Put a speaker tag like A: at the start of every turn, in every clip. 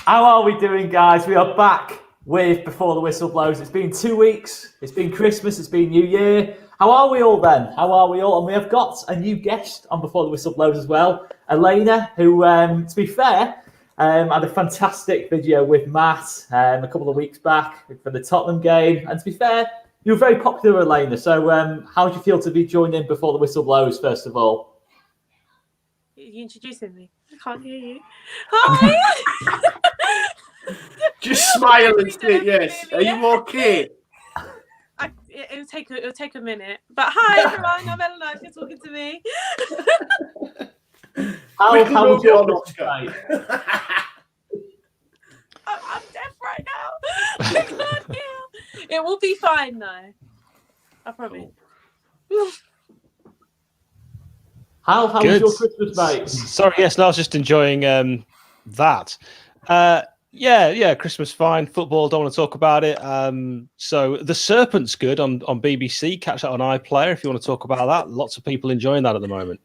A: How are we doing, guys? We are back with Before the Whistle Blows. It's been 2 weeks. It's been Christmas. It's been New Year. How are we all then? How are we all? And we have got a new guest on Before the Whistle Blows as well, Elena, who, to be fair, had a fantastic video with Matt a couple of weeks back for the Tottenham game. And to be fair, you were very popular, Elena. So how do you feel to be joined in Before the Whistle Blows, first of all?
B: Are you introducing me? I can't hear you. Hi!
C: Just smile and say yes. Are you okay?
B: It'll take a minute. But hi everyone, I'm Elena. If you're talking to me.
A: How was your Oscar?
B: I'm deaf right now. I can't hear. It will be fine though. I promise.
A: How was your Christmas, mate?
D: Sorry, yes, no, I was just enjoying that. Yeah, Christmas fine. Football, don't want to talk about it. So The Serpent's good on BBC. Catch that on iPlayer if you want to talk about that. Lots of people enjoying that at the moment.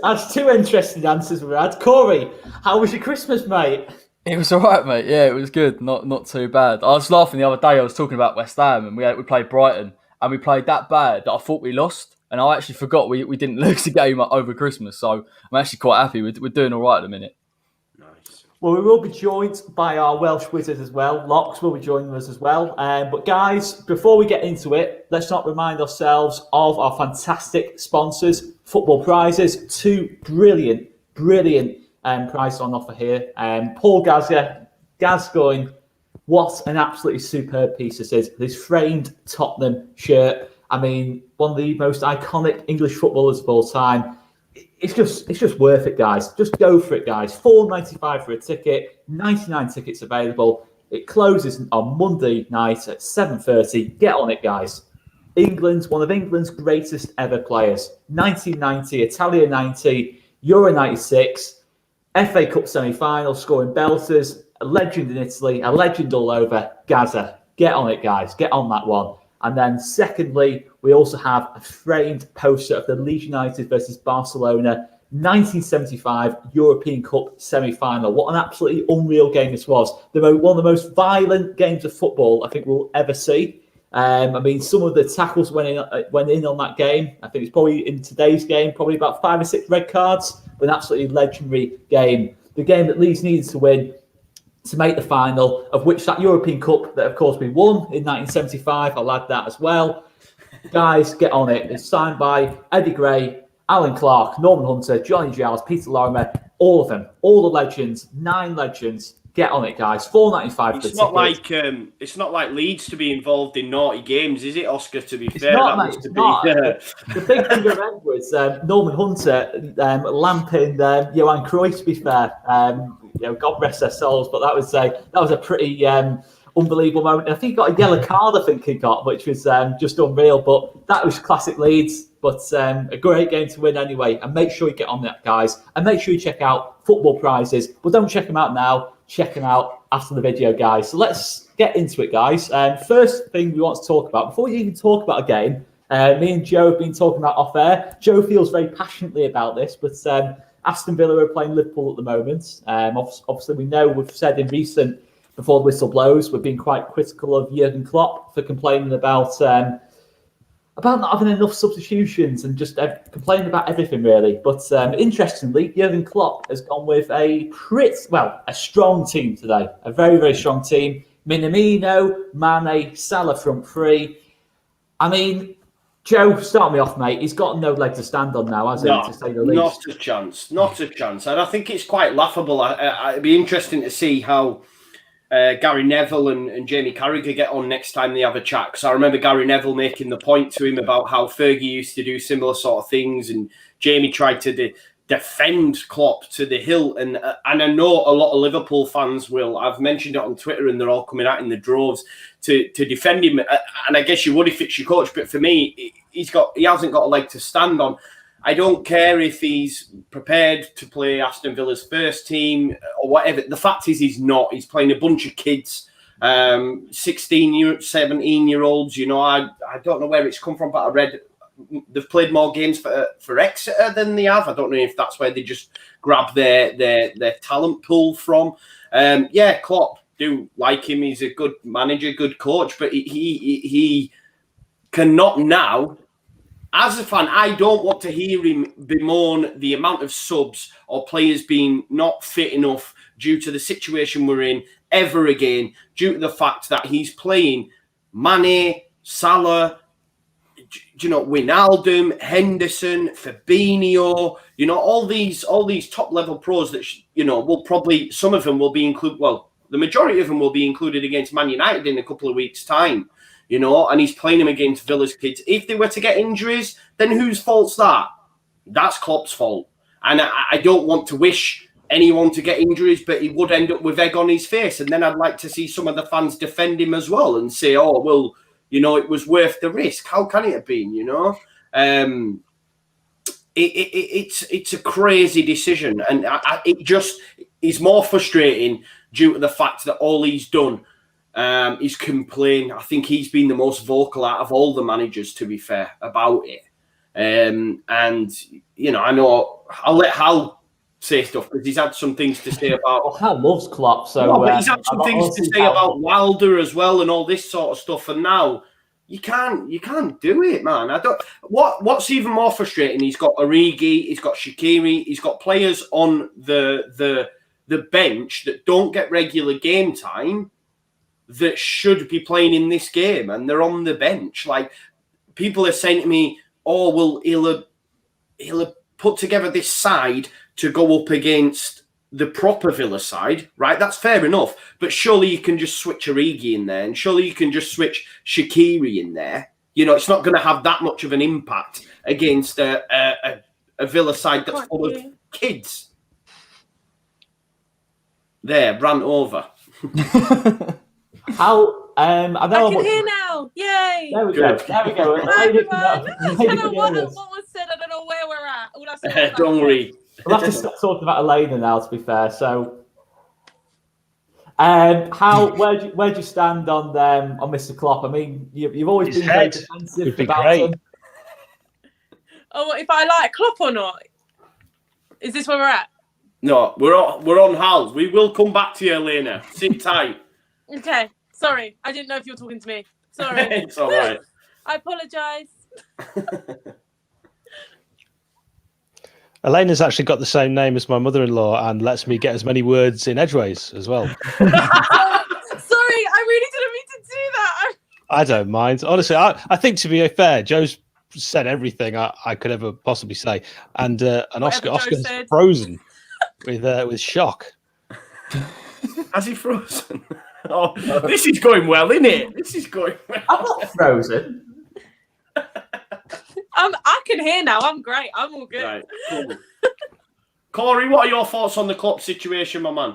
A: That's two interesting answers we had. Corey, how was your Christmas, mate?
E: It was all right, mate. Yeah, it was good. Not too bad. I was laughing the other day. I was talking about West Ham and we played Brighton and we played that bad that I thought we lost. And I actually forgot we didn't lose the game over Christmas. So I'm actually quite happy. We're doing all right at the minute.
C: Nice.
A: Well, we will be joined by our Welsh wizard as well. Locks will be joining us as well. But guys, before we get into it, let's not remind ourselves of our fantastic sponsors, Football Prizes. Two brilliant prizes on offer here. Paul Gascoigne, what an absolutely superb piece this is. This framed Tottenham shirt. I mean, one of the most iconic English footballers of all time. It's just worth it, guys. Just go for it, guys. $4.95 for a ticket. 99 tickets available. It closes on Monday night at 7:30. Get on it, guys. One of England's greatest ever players. 1990, Italia 90, Euro 96, FA Cup semi-final, scoring belters. A legend in Italy, a legend all over. Gaza. Get on it, guys. Get on that one. And then secondly, we also have a framed poster of the Leeds United versus Barcelona 1975 European Cup semi-final. What an absolutely unreal game this was. One of the most violent games of football I think we'll ever see. I mean, some of the tackles went in on that game. I think it's probably in today's game, probably about 5 or 6 red cards. But an absolutely legendary game. The game that Leeds needed to win to make the final, of which that European Cup that, of course, we won in 1975. I'll add that as well. Guys, get on it. It's signed by Eddie Gray, Alan Clark, Norman Hunter, Johnny Giles, Peter Lorimer, all of them. All the legends, 9 legends. Get on it, guys. $4.95 for
C: It's not like Leeds to be involved in naughty games, is it, Oscar, to be fair?
A: The big thing to remember is Norman Hunter lamping Johan Cruyff, to be fair. God rest their souls, but that was a pretty unbelievable moment. And I think he got a yellow card, which was just unreal. But that was classic Leeds. But a great game to win anyway. And make sure you get on that, guys. And make sure you check out Football Prizes. But don't check them out now. Check them out after the video, guys. So let's get into it, guys. First thing we want to talk about, before we even talk about a game, me and Joe have been talking about off air. Joe feels very passionately about this, but Aston Villa are playing Liverpool at the moment. Obviously, we know we've said in recent Before the Whistle Blows, we've been quite critical of Jurgen Klopp for complaining about not having enough substitutions and just complaining about everything, really. But interestingly, Jurgen Klopp has gone with a strong team today. A very, very strong team. Minamino, Mane, Salah front three. I mean, Joe, start me off, mate. He's got no leg to stand on now, has he, to say the least?
C: Not a chance. Not a chance. And I think it's quite laughable. It'd be interesting to see how Gary Neville and Jamie Carragher get on next time they have a chat. Because I remember Gary Neville making the point to him about how Fergie used to do similar sort of things. And Jamie tried to defend Klopp to the hilt. And I know a lot of Liverpool fans will. I've mentioned it on Twitter and they're all coming out in the droves to defend him. And I guess you would if it's your coach. But for me, he hasn't got a leg to stand on. I don't care if he's prepared to play Aston Villa's first team or whatever. The fact is he's not. He's playing a bunch of kids, 16, 17-year-olds. You know, I don't know where it's come from, but I read they've played more games for Exeter than they have. I don't know if that's where they just grab their talent pool from. Yeah, Klopp, do like him. He's a good manager, good coach, but he cannot now. As a fan, I don't want to hear him bemoan the amount of subs or players being not fit enough due to the situation we're in ever again, due to the fact that he's playing Mane, Salah, Wijnaldum, Henderson, Fabinho, all these top level pros that will probably, some of them will be included. Well, the majority of them will be included against Man United in a couple of weeks' time. And he's playing them against Villa's kids. If they were to get injuries, then whose fault's that? That's Klopp's fault. And I don't want to wish anyone to get injuries, but he would end up with egg on his face. And then I'd like to see some of the fans defend him as well and say, oh, well, it was worth the risk. How can it have been, It's a crazy decision. And it just is more frustrating due to the fact that all he's done is complain. I think he's been the most vocal out of all the managers, to be fair, about it. And, I know I'll let Hal say stuff because he's had some things to say about.
A: Well, Hal loves Klopp, so.
C: No, but he's had some things to say about Wilder as well and all this sort of stuff. And now you can't do it, man. I don't. What's even more frustrating? He's got Origi, he's got Shaqiri, he's got players on the bench that don't get regular game time that should be playing in this game, and they're on the bench. Like, people are saying to me, oh, well, he'll have put together this side to go up against the proper Villa side, right? That's fair enough, but surely you can just switch Origi in there, and surely you can just switch Shaqiri in there. It's not going to have that much of an impact against a Villa side that's full of kids. There, ran over.
A: How? I know.
B: I can hear now. Yay!
A: There we go.
B: Hi, everyone. I don't know what was said. I don't know where we're at. All I said was
C: don't worry.
A: We'll have to start talking about Elena now, to be fair. So, where do you stand on Mr. Klopp? I mean, you've always been very defensive about him.
B: Oh, if I like Klopp or not? Is this where we're at?
C: No, we're on Hal's. We will come back to you, Elena. Sit tight.
B: Okay. Sorry, I didn't know if you were talking to me. Sorry.
C: It's all right.
B: I apologise.
D: Elena's actually got the same name as my mother-in-law and lets me get as many words in edgeways as well.
B: Sorry, I really didn't mean to do that.
D: I don't mind. Honestly, I think, to be fair, Joe's said everything I could ever possibly say. And Oscar's frozen with shock.
C: Has he frozen? Oh, this is going well, isn't it? This is going well.
A: I'm not frozen.
B: I can hear now. I'm great. I'm all good.
C: Right, cool. Corey, what are your thoughts on the Klopp situation, my man?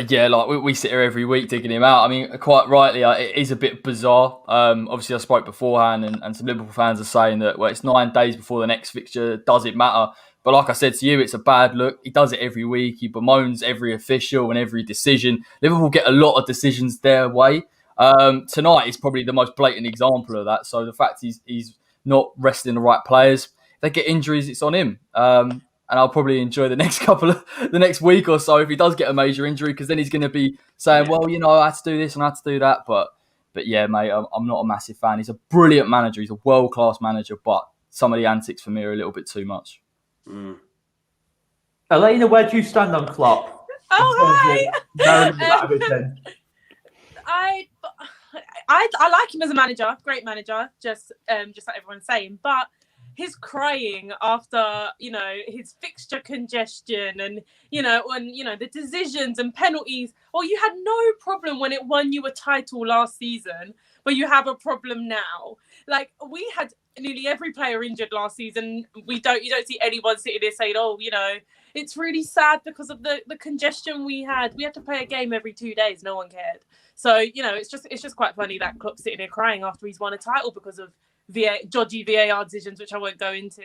E: Yeah, like we sit here every week digging him out. I mean, quite rightly, it is a bit bizarre. Obviously, I spoke beforehand, and some Liverpool fans are saying that, well, it's 9 days before the next fixture. Does it matter? But like I said to you, it's a bad look. He does it every week. He bemoans every official and every decision. Liverpool get a lot of decisions their way. Tonight is probably the most blatant example of that. So the fact he's not resting the right players, if they get injuries, it's on him. And I'll probably enjoy the next week or so if he does get a major injury, because then he's going to be saying, well, I had to do this and I had to do that. But yeah, mate, I'm not a massive fan. He's a brilliant manager. He's a world-class manager, but some of the antics for me are a little bit too much.
C: Mm.
A: Elena, where do you stand on Klopp?
B: Oh,
A: hi!
B: I like him as a manager, great manager, just like everyone's saying. But his crying after, his fixture congestion and, the decisions and penalties. Well, you had no problem when it won you a title last season, but you have a problem now. Like, we had nearly every player injured last season. You don't see anyone sitting there saying, oh, it's really sad because of the congestion we had. We had to play a game every 2 days. No one cared. So, it's just quite funny that Klopp's sitting there crying after he's won a title because of dodgy VAR decisions, which I won't go into.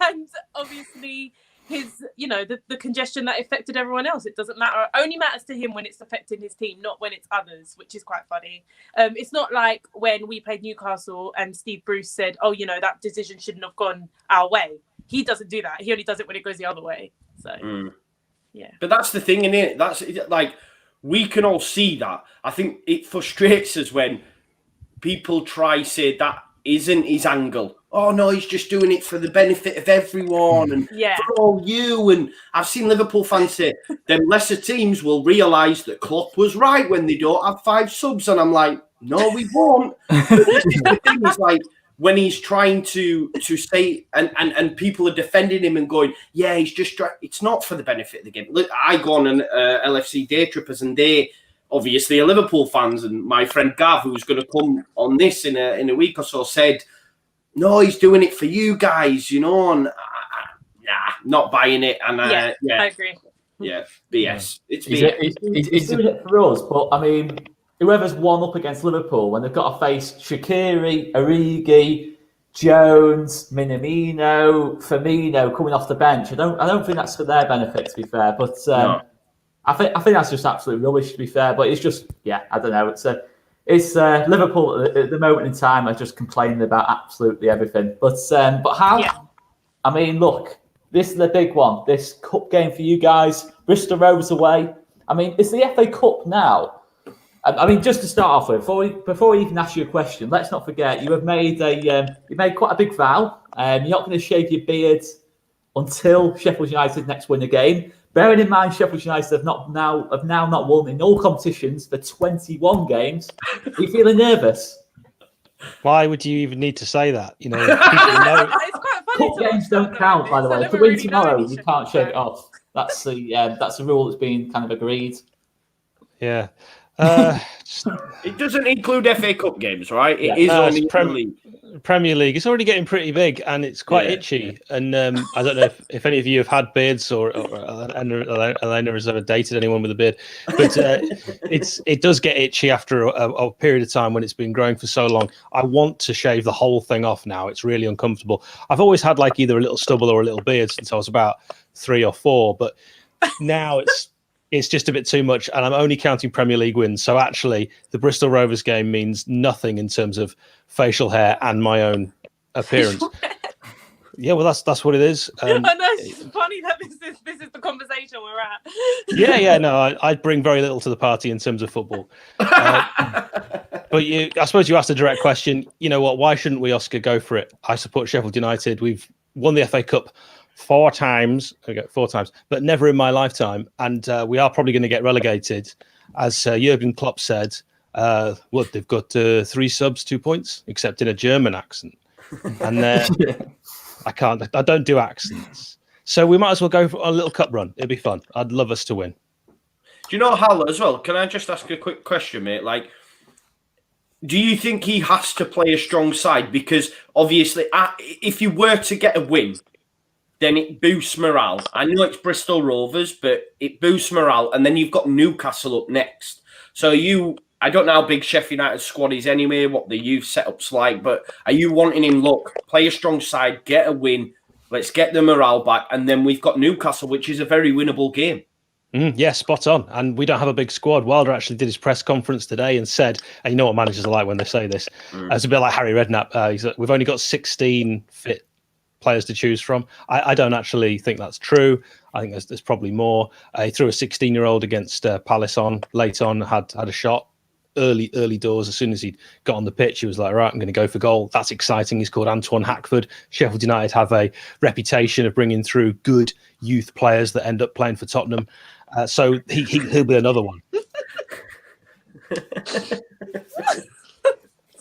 B: And obviously, his, you know, the congestion that affected everyone else. It doesn't matter. It only matters to him when it's affecting his team, not when it's others, which is quite funny. It's not like when we played Newcastle and Steve Bruce said, oh, you know, that decision shouldn't have gone our way. He doesn't do that. He only does it when it goes the other way. So, yeah.
C: But that's the thing, innit? That's like, we can all see that. I think it frustrates us when people try say that isn't his angle. Oh no, he's just doing it for the benefit of everyone and for all you. And I've seen Liverpool fans say them lesser teams will realise that Klopp was right when they don't have 5 subs. And I'm like, no, we won't. But this is the thing, is like when he's trying to say and people are defending him and going, yeah, he's just it's not for the benefit of the game. Look, I go on an LFC day trippers and they obviously are Liverpool fans, and my friend Gav, who's going to come on this in a week or so, said, no, he's doing it for you guys, you know, and not buying it. And
B: I agree.
C: Yeah, BS. It's
A: BS. He's doing it for us, but I mean, whoever's won up against Liverpool when they've got to face Shaqiri, Origi, Jones, Minamino, Firmino coming off the bench, I don't think that's for their benefit, to be fair. But no. I think that's just absolute rubbish, to be fair. But it's just, I don't know. It's Liverpool at the moment in time are just complaining about absolutely everything. But how? Yeah. I mean, look, this is the big one. This cup game for you guys, Bristol Rovers away. I mean, it's the FA Cup now. I mean, just to start off with, before I even ask you a question, let's not forget you have made quite a big vow. You're not going to shave your beard until Sheffield United next win a game. Bearing in mind, Sheffield United have now not won in all competitions for 21 games. Are you feeling nervous?
D: Why would you even need to say that? You know, people know.
B: It's quite funny.
A: Cup games don't count, by the way. If you win tomorrow, you can't shake it off. That's the rule that's been kind of agreed.
D: Yeah.
C: It doesn't include FA Cup games, right? It is only
D: Premier League. It's already getting pretty big and it's quite itchy. And I don't know if any of you have had beards or Elena has ever dated anyone with a beard, but it does get itchy after a period of time when it's been growing for so long. I want to shave the whole thing off now. It's really uncomfortable. I've always had like either a little stubble or a little beard since I was about 3 or 4, but now it's just a bit too much, and I'm only counting Premier League wins. So actually, the Bristol Rovers game means nothing in terms of facial hair and my own appearance. Yeah, well, that's what it is.
B: I know, it's funny that this is the conversation we're at.
D: No, I bring very little to the party in terms of football. But I suppose you asked a direct question. You know what? Why shouldn't we, Oscar, go for it? I support Sheffield United. We've won the FA Cup 4 times, but never in my lifetime. And we are probably going to get relegated. As Jurgen Klopp said, they've got 3 subs, 2 points, except in a German accent. And I don't do accents. So we might as well go for a little cup run. It'd be fun. I'd love us to win.
C: Do you know Hal as well? Can I just ask a quick question, mate? Like, do you think he has to play a strong side? Because obviously, if you were to get a win, then it boosts morale. I know it's Bristol Rovers, but it boosts morale. And then you've got Newcastle up next. So I don't know how big Sheffield United squad is anyway, what the youth setup's like, but are you wanting him, look, play a strong side, get a win, let's get the morale back, and then we've got Newcastle, which is a very winnable game.
D: Yeah, spot on. And we don't have a big squad. Wilder actually did his press conference today and said, and you know what managers are like when they say this, it's a bit like Harry Redknapp. He said, we've only got 16 fit players to choose from. I don't actually think that's true. I think there's probably more. He threw a 16-year-old against Palace on late on, had a shot early doors. As soon as he got on the pitch, he was like, right, I'm going to go for goal. That's exciting. He's called Antoine Hackford. Sheffield United have a reputation of bringing through good youth players that end up playing for Tottenham. So he'll be another one.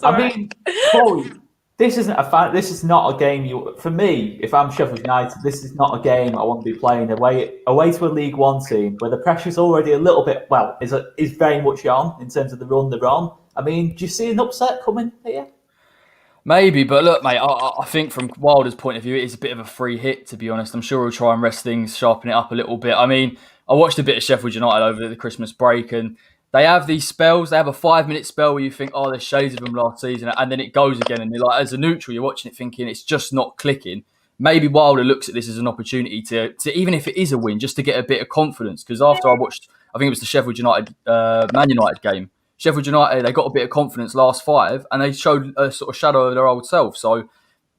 A: I mean, Chloe, this isn't This is not a game for me. If I'm Sheffield United, this is not a game I want to be playing away to a League One team where the pressure's already a little bit is very much on in terms of the run they're on. I mean, do you see an upset coming here?
E: Maybe, but look, mate, I think from Wilder's point of view, it is a bit of a free hit, to be honest. I'm sure he'll try and rest things, sharpen it up a little bit. I mean, I watched a bit of Sheffield United over the Christmas break, and they have these spells. They have a 5-minute spell where you think, oh, there's shades of them last season, and then it goes again. And you're like, as a neutral, you're watching it thinking it's just not clicking. maybe Wilder looks at this as an opportunity to even if it is a win, just to get a bit of confidence. Because after I watched, I think it was the Sheffield United Man United game. Sheffield United, they got a bit of confidence last 5, and they showed a sort of shadow of their old self. So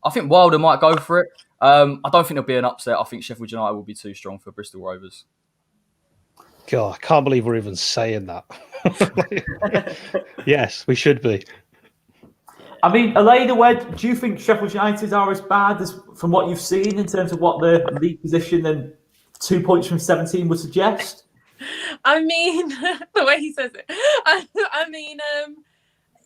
E: I think Wilder might go for it. I don't think there'll be an upset. I think Sheffield United will be too strong for Bristol Rovers.
D: God, I can't believe we're even saying that. Yes, we should be.
A: I mean, Elena, do you think Sheffield United are as bad as from what you've seen in terms of what the league position and 2 points from 17 would suggest?
B: I mean, the way he says it. I mean,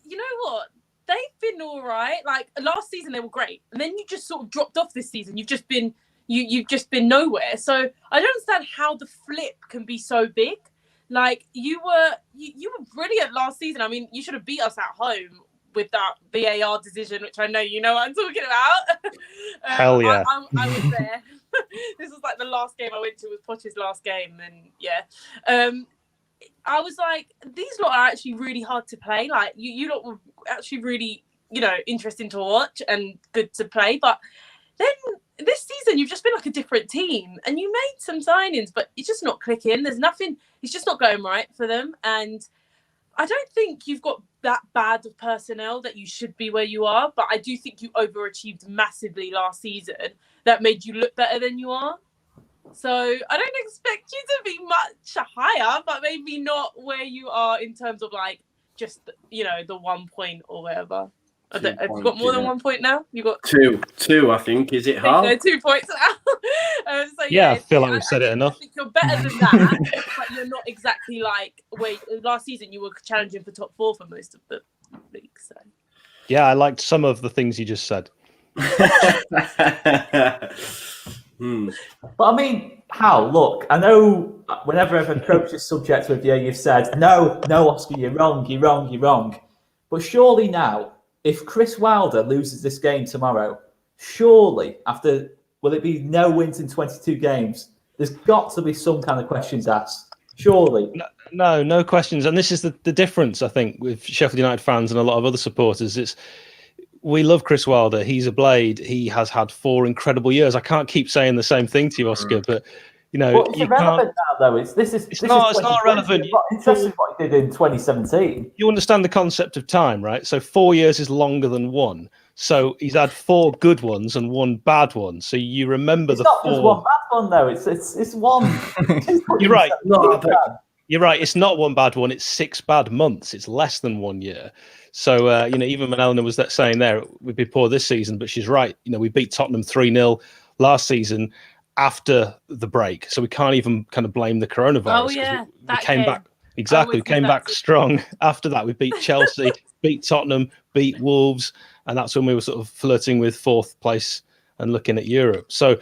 B: you know what? They've been all right. Like last season, they were great, and then you just sort of dropped off this season. You've just been nowhere. So I don't understand how the flip can be so big. Like you were brilliant last season. I mean, you should have beat us at home with that VAR decision, which I know you know what I'm talking about.
D: Hell yeah.
B: I was there. This was like the last game I went to, was Poch's last game, and yeah. I was like, these lot are actually really hard to play. Like you lot were actually really, interesting to watch and good to play. But then this season, you've just been like a different team, and you made some signings, but it's just not clicking. There's nothing. It's just not going right for them, and I don't think you've got that bad of personnel that you should be where you are. But I do think you overachieved massively last season. That made you look better than you are. So I don't expect you to be much higher, but maybe not where you are in terms of like just the 1 point or whatever. Have you got more than 1 point now? You got
C: two. I think is it half?
B: 2 points now. So
D: yeah, I feel like we've said it enough.
B: I think you're better than that, but you're not exactly like where last season you were challenging for top 4 for most of the league. So
D: yeah, I liked some of the things you just said.
A: But I mean, Hal, look, I know whenever I've approached this subject with you, you've said, no, Oscar, you're wrong. But surely now, if Chris Wilder loses this game tomorrow, surely will it be no wins in 22 games? There's got to be some kind of questions asked. Surely.
D: No questions. And this is the difference, I think, with Sheffield United fans and a lot of other supporters. We love Chris Wilder. He's a blade. He has had 4 incredible years. I can't keep saying the same thing to you, Oscar, but
A: it's
D: you
A: irrelevant
D: can't.
A: now, though. It's
D: not relevant.
A: It's not interesting what he did in 2017.
D: You understand the concept of time, right? So 4 years is longer than 1. So he's had 4 good ones and 1 bad one. So you remember
A: it's
D: the
A: not
D: 4.
A: Just 1 bad one, though. It's 1.
D: You're right.
A: You're
D: right. It's not 1 bad one. It's 6 bad months. It's less than 1 year. So, even when Eleanor was saying there, we'd be poor this season, but she's right. We beat Tottenham 3-0 last season after the break. So we can't even kind of blame the coronavirus.
B: Oh, yeah.
D: We came back. Exactly. We came back strong after that. We beat Chelsea, beat Tottenham, beat Wolves. And that's when we were sort of flirting with 4th place and looking at Europe. So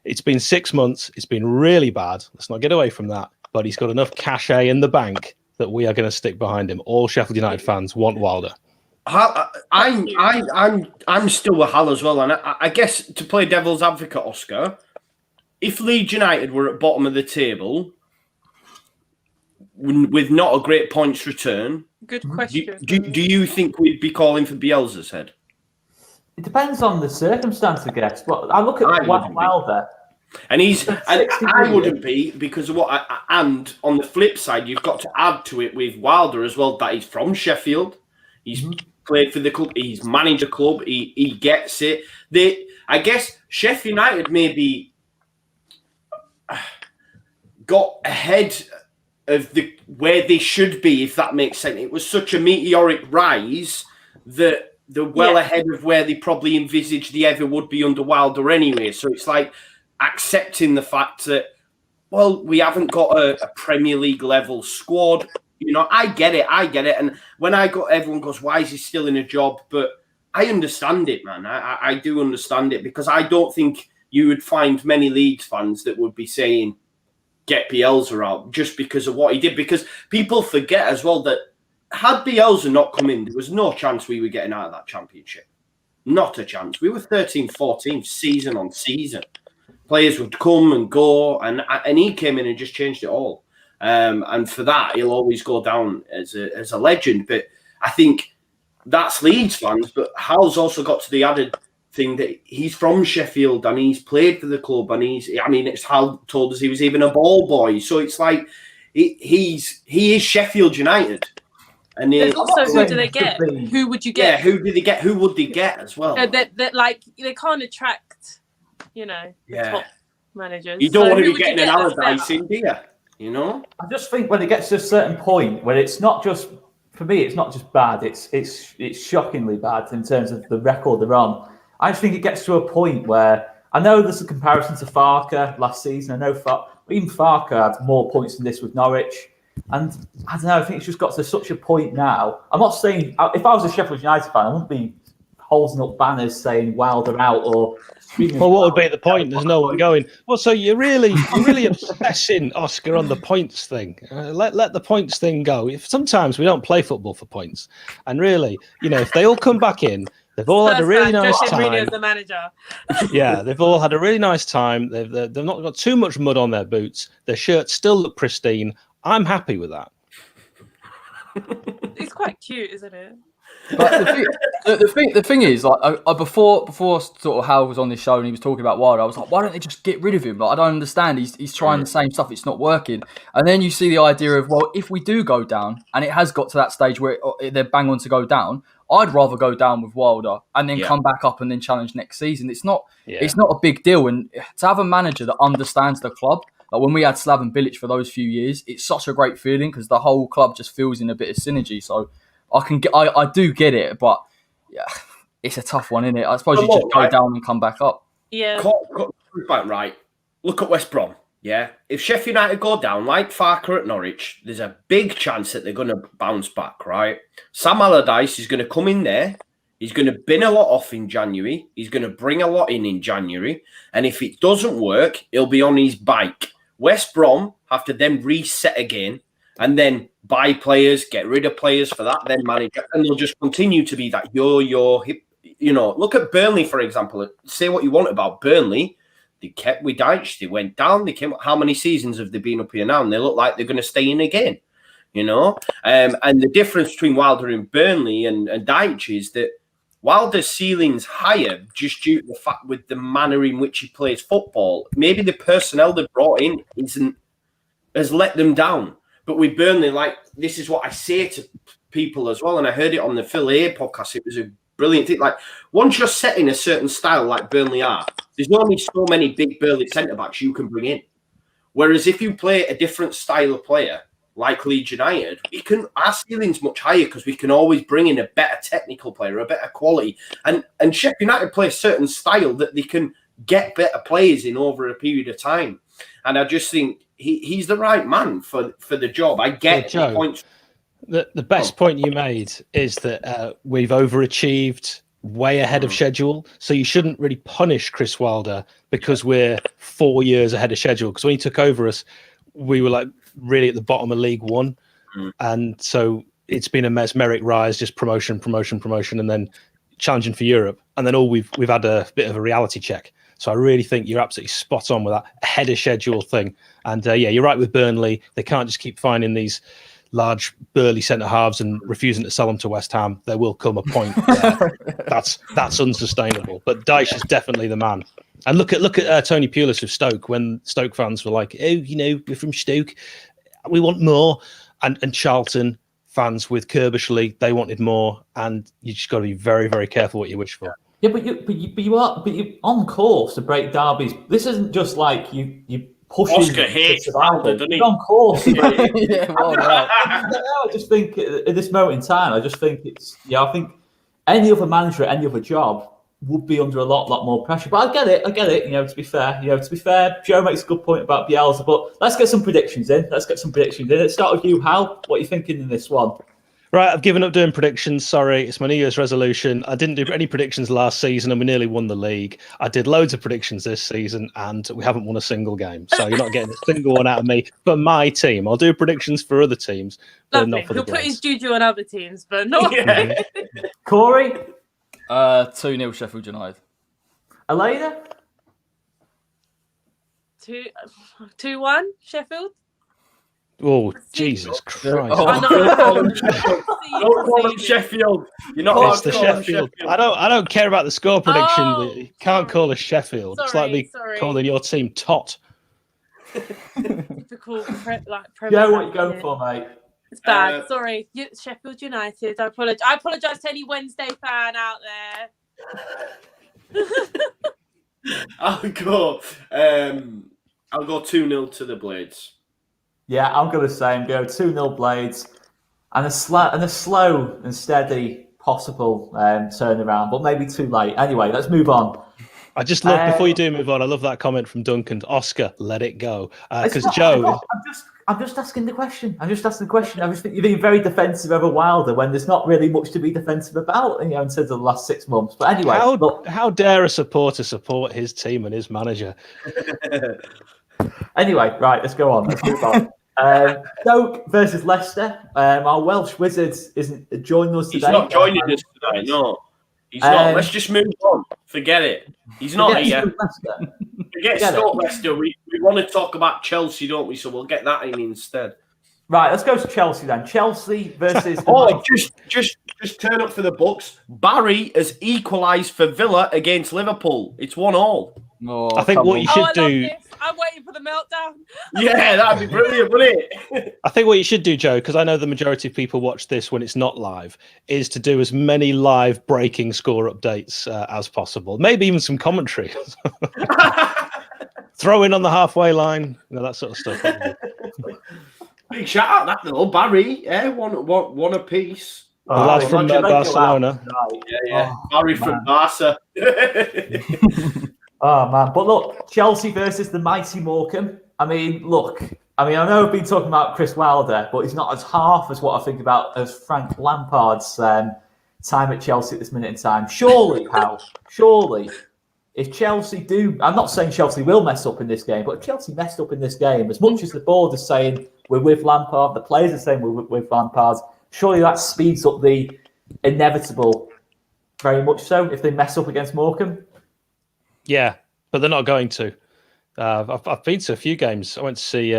D: it's been 6 months. It's been really bad. Let's not get away from that. But he's got enough cachet in the bank that we are going to stick behind him. All Sheffield United fans want Wilder.
C: I'm still with Hal as well, and I guess to play devil's advocate, Oscar, if Leeds United were at bottom of the table with not a great points return,
B: good question.
C: Do you think we'd be calling for Bielsa's head?
A: It depends on the circumstance, I guess. But I look at Wilder.
C: And I wouldn't be because of what. And on the flip side, you've got to add to it with Wilder as well that he's from Sheffield. He's played for the club. He's managed a club. He gets it. I guess Sheffield United maybe got ahead of where they should be, if that makes sense. It was such a meteoric rise that they're well ahead of where they probably envisaged they ever would be under Wilder anyway. So it's like accepting the fact that, well, we haven't got a Premier League level squad. I get it. And when everyone goes, why is he still in a job? But I understand it, man. I do understand it, because I don't think you would find many Leeds fans that would be saying, get Bielsa out just because of what he did. Because people forget as well that had Bielsa not come in, there was no chance we were getting out of that championship. Not a chance. We were 13th, 14th, season on season. Players would come and go, and he came in and just changed it all. And for that, he'll always go down as a legend. But I think that's Leeds fans. But Hal's also got to the added thing that he's from Sheffield and he's played for the club and it's how told us he was even a ball boy. So it's like he is Sheffield United. And
B: also, who do they get? Who would you get?
C: Yeah, who did they get? Who would they get as well?
B: That like they can't attract, the top managers.
C: You don't want to be getting an Allardyce in, do you? You know?
A: I just think when it gets to a certain point where it's not just, for me, it's not just bad. It's shockingly bad in terms of the record they're on. I just think it gets to a point where I know there's a comparison to Farke last season. I know even Farke had more points than this with Norwich. And I don't know, I think it's just got to such a point now. I'm not saying, if I was a Sheffield United fan, I wouldn't be holding up banners saying Wilder out or...
D: Well, what would be the point? There's no one going, well, so you're really obsessing, Oscar, on the points thing. Let the points thing go. Sometimes we don't play football for points. And really, if they all come back in, they've all had a really nice time.
B: As the manager.
D: Yeah, they've all had a really nice time. They've not got too much mud on their boots. Their shirts still look pristine. I'm happy with that.
B: It's quite cute, isn't it?
E: But the thing is, like, before sort of Hal was on this show and he was talking about Wilder, I was like, why don't they just get rid of him? Like, I don't understand. He's trying the same stuff. It's not working. And then you see the idea of, well, if we do go down, and it has got to that stage where they're bang on to go down, I'd rather go down with Wilder and then come back up and then challenge next season. It's not a big deal. And to have a manager that understands the club, like when we had Slaven Bilic for those few years, it's such a great feeling because the whole club just feels in a bit of synergy. So I do get it, but yeah, it's a tough one, isn't it? I suppose you just go down and come back up.
B: Yeah.
C: Back right. Look at West Brom. Yeah. If Sheffield United go down like Farke at Norwich, there's a big chance that they're going to bounce back, right? Sam Allardyce is going to come in there. He's going to bin a lot off in January. He's going to bring a lot in January. And if it doesn't work, he'll be on his bike. West Brom have to then reset again and then buy players, get rid of players for that, then manage it. And they'll just continue to be that yo-yo. Look at Burnley, for example. Say what you want about Burnley. They kept with Dyche. They went down. They came. How many seasons have they been up here now? And they look like they're going to stay in again. And the difference between Wilder and Burnley and Dyche is that Wilder's ceiling's higher just due to the fact with the manner in which he plays football. Maybe the personnel they brought in has let them down. But with Burnley, this is what I say to people as well, and I heard it on the Phil A podcast. It was a brilliant thing. Like, once you're setting a certain style like Burnley are, there's only so many big Burnley centre-backs you can bring in. Whereas if you play a different style of player, like Leeds United, our ceiling's much higher because we can always bring in a better technical player, a better quality. And Sheffield United play a certain style that they can get better players in over a period of time. And I just think he's the right man for the job. I get the points.
D: The best point you made is that we've overachieved way ahead of schedule. So you shouldn't really punish Chris Wilder because we're 4 years ahead of schedule. Because when he took over us, we were really at the bottom of League One. And so it's been a mesmeric rise, just promotion, and then challenging for Europe. And then we've had a bit of a reality check. So I really think you're absolutely spot on with that ahead of schedule thing. And you're right with Burnley. They can't just keep finding these large burly centre halves and refusing to sell them to West Ham. There will come a point where that's unsustainable. But Dyche is definitely the man. And look at Tony Pulis with Stoke, when Stoke fans were like, we're from Stoke, we want more. And Charlton fans with Kerbishley, they wanted more. And you just got to be very, very careful what you wish for.
A: Yeah, but you're on course to break derbies. This isn't just like you pushing.
C: Oscar hates survival, doesn't he?
A: You're on course.
E: I
A: just think at this moment in time, I think any other manager at any other job would be under a lot more pressure. But I get it. To be fair, Joe makes a good point about Bielsa. But let's get some predictions in. Let's start with you, Hal. What are you thinking in this one?
D: Right, I've given up doing predictions. Sorry, it's my New Year's resolution. I didn't do any predictions last season and we nearly won the league. I did loads of predictions this season and we haven't won a single game. So you're not getting a single one out of me for my team. I'll do predictions for other teams, but not for the
B: He'll put his juju on other teams, but not.
A: Yeah. Corey?
E: 2-0 Sheffield United.
A: Elena?
B: 2-1 Sheffield.
D: Oh, Jesus Christ!
E: Oh.
B: I know.
C: Don't call them Sheffield. You're not allowed
D: It's
C: to
D: the
C: call them
D: Sheffield. I don't care about the score prediction.
B: Oh,
D: You can't
B: sorry.
D: call us Sheffield. It's like me
B: Sorry.
D: calling your team Tot.
B: Typical Premier
A: Joe, what you
B: League
A: going
B: here.
A: for, mate?
B: It's bad. Sorry, Sheffield United. I apologise to any Wednesday fan out there.
C: I'll go 2-0 to the Blades.
A: Yeah, I'm going to say I'm going 2-0 Blades and a slow and steady possible turnaround, but maybe too late. Anyway, let's move on.
D: I just love, before you do move on, I love that comment from Duncan. Oscar, let it go. Because
A: It's
D: Joe...
A: not- I'm just asking the question. I just think you're being very defensive over Wilder when there's not really much to be defensive about, in terms of the last 6 months. But anyway,
D: how dare a supporter support his team and his manager?
A: Anyway, right, let's go on. Let's move on. Stoke versus Leicester. Our Welsh wizard isn't joining us today.
C: He's not joining us tonight, no. He's not. Let's just move on. Forget it. He's not here. Forget Stoke Leicester. We want to talk about Chelsea, don't we? So we'll get that in instead.
A: Right, let's go to Chelsea then. Chelsea versus...
C: just turn up for the Bucks. Barry has equalised for Villa against Liverpool. It's 1-1.
E: Oh,
D: I think what you should
B: I
D: do...
B: love this. I'm waiting for the meltdown.
C: Yeah, that'd be brilliant, wouldn't it?
D: I think what you should do, Joe, because I know the majority of people watch this when it's not live, is to do as many live breaking score updates as possible. Maybe even some commentary. Throw in on the halfway line, that sort of stuff.
C: Big shout out that little Barry. Yeah, one apiece.
D: The lad from Barcelona.
A: Right.
C: Yeah. Barry from Barca.
A: Oh, man. But look, Chelsea versus the mighty Morecambe. I know I've been talking about Chris Wilder, but he's not as half as what I think about as Frank Lampard's time at Chelsea at this minute in time. Surely, if Chelsea do... I'm not saying Chelsea will mess up in this game, but if Chelsea messed up in this game, as much as the board is saying we're with Lampard, the players are saying we're with Lampard, surely that speeds up the inevitable very much so if they mess up against Morecambe.
D: Yeah, but they're not going to. I've been to a few games. I went to see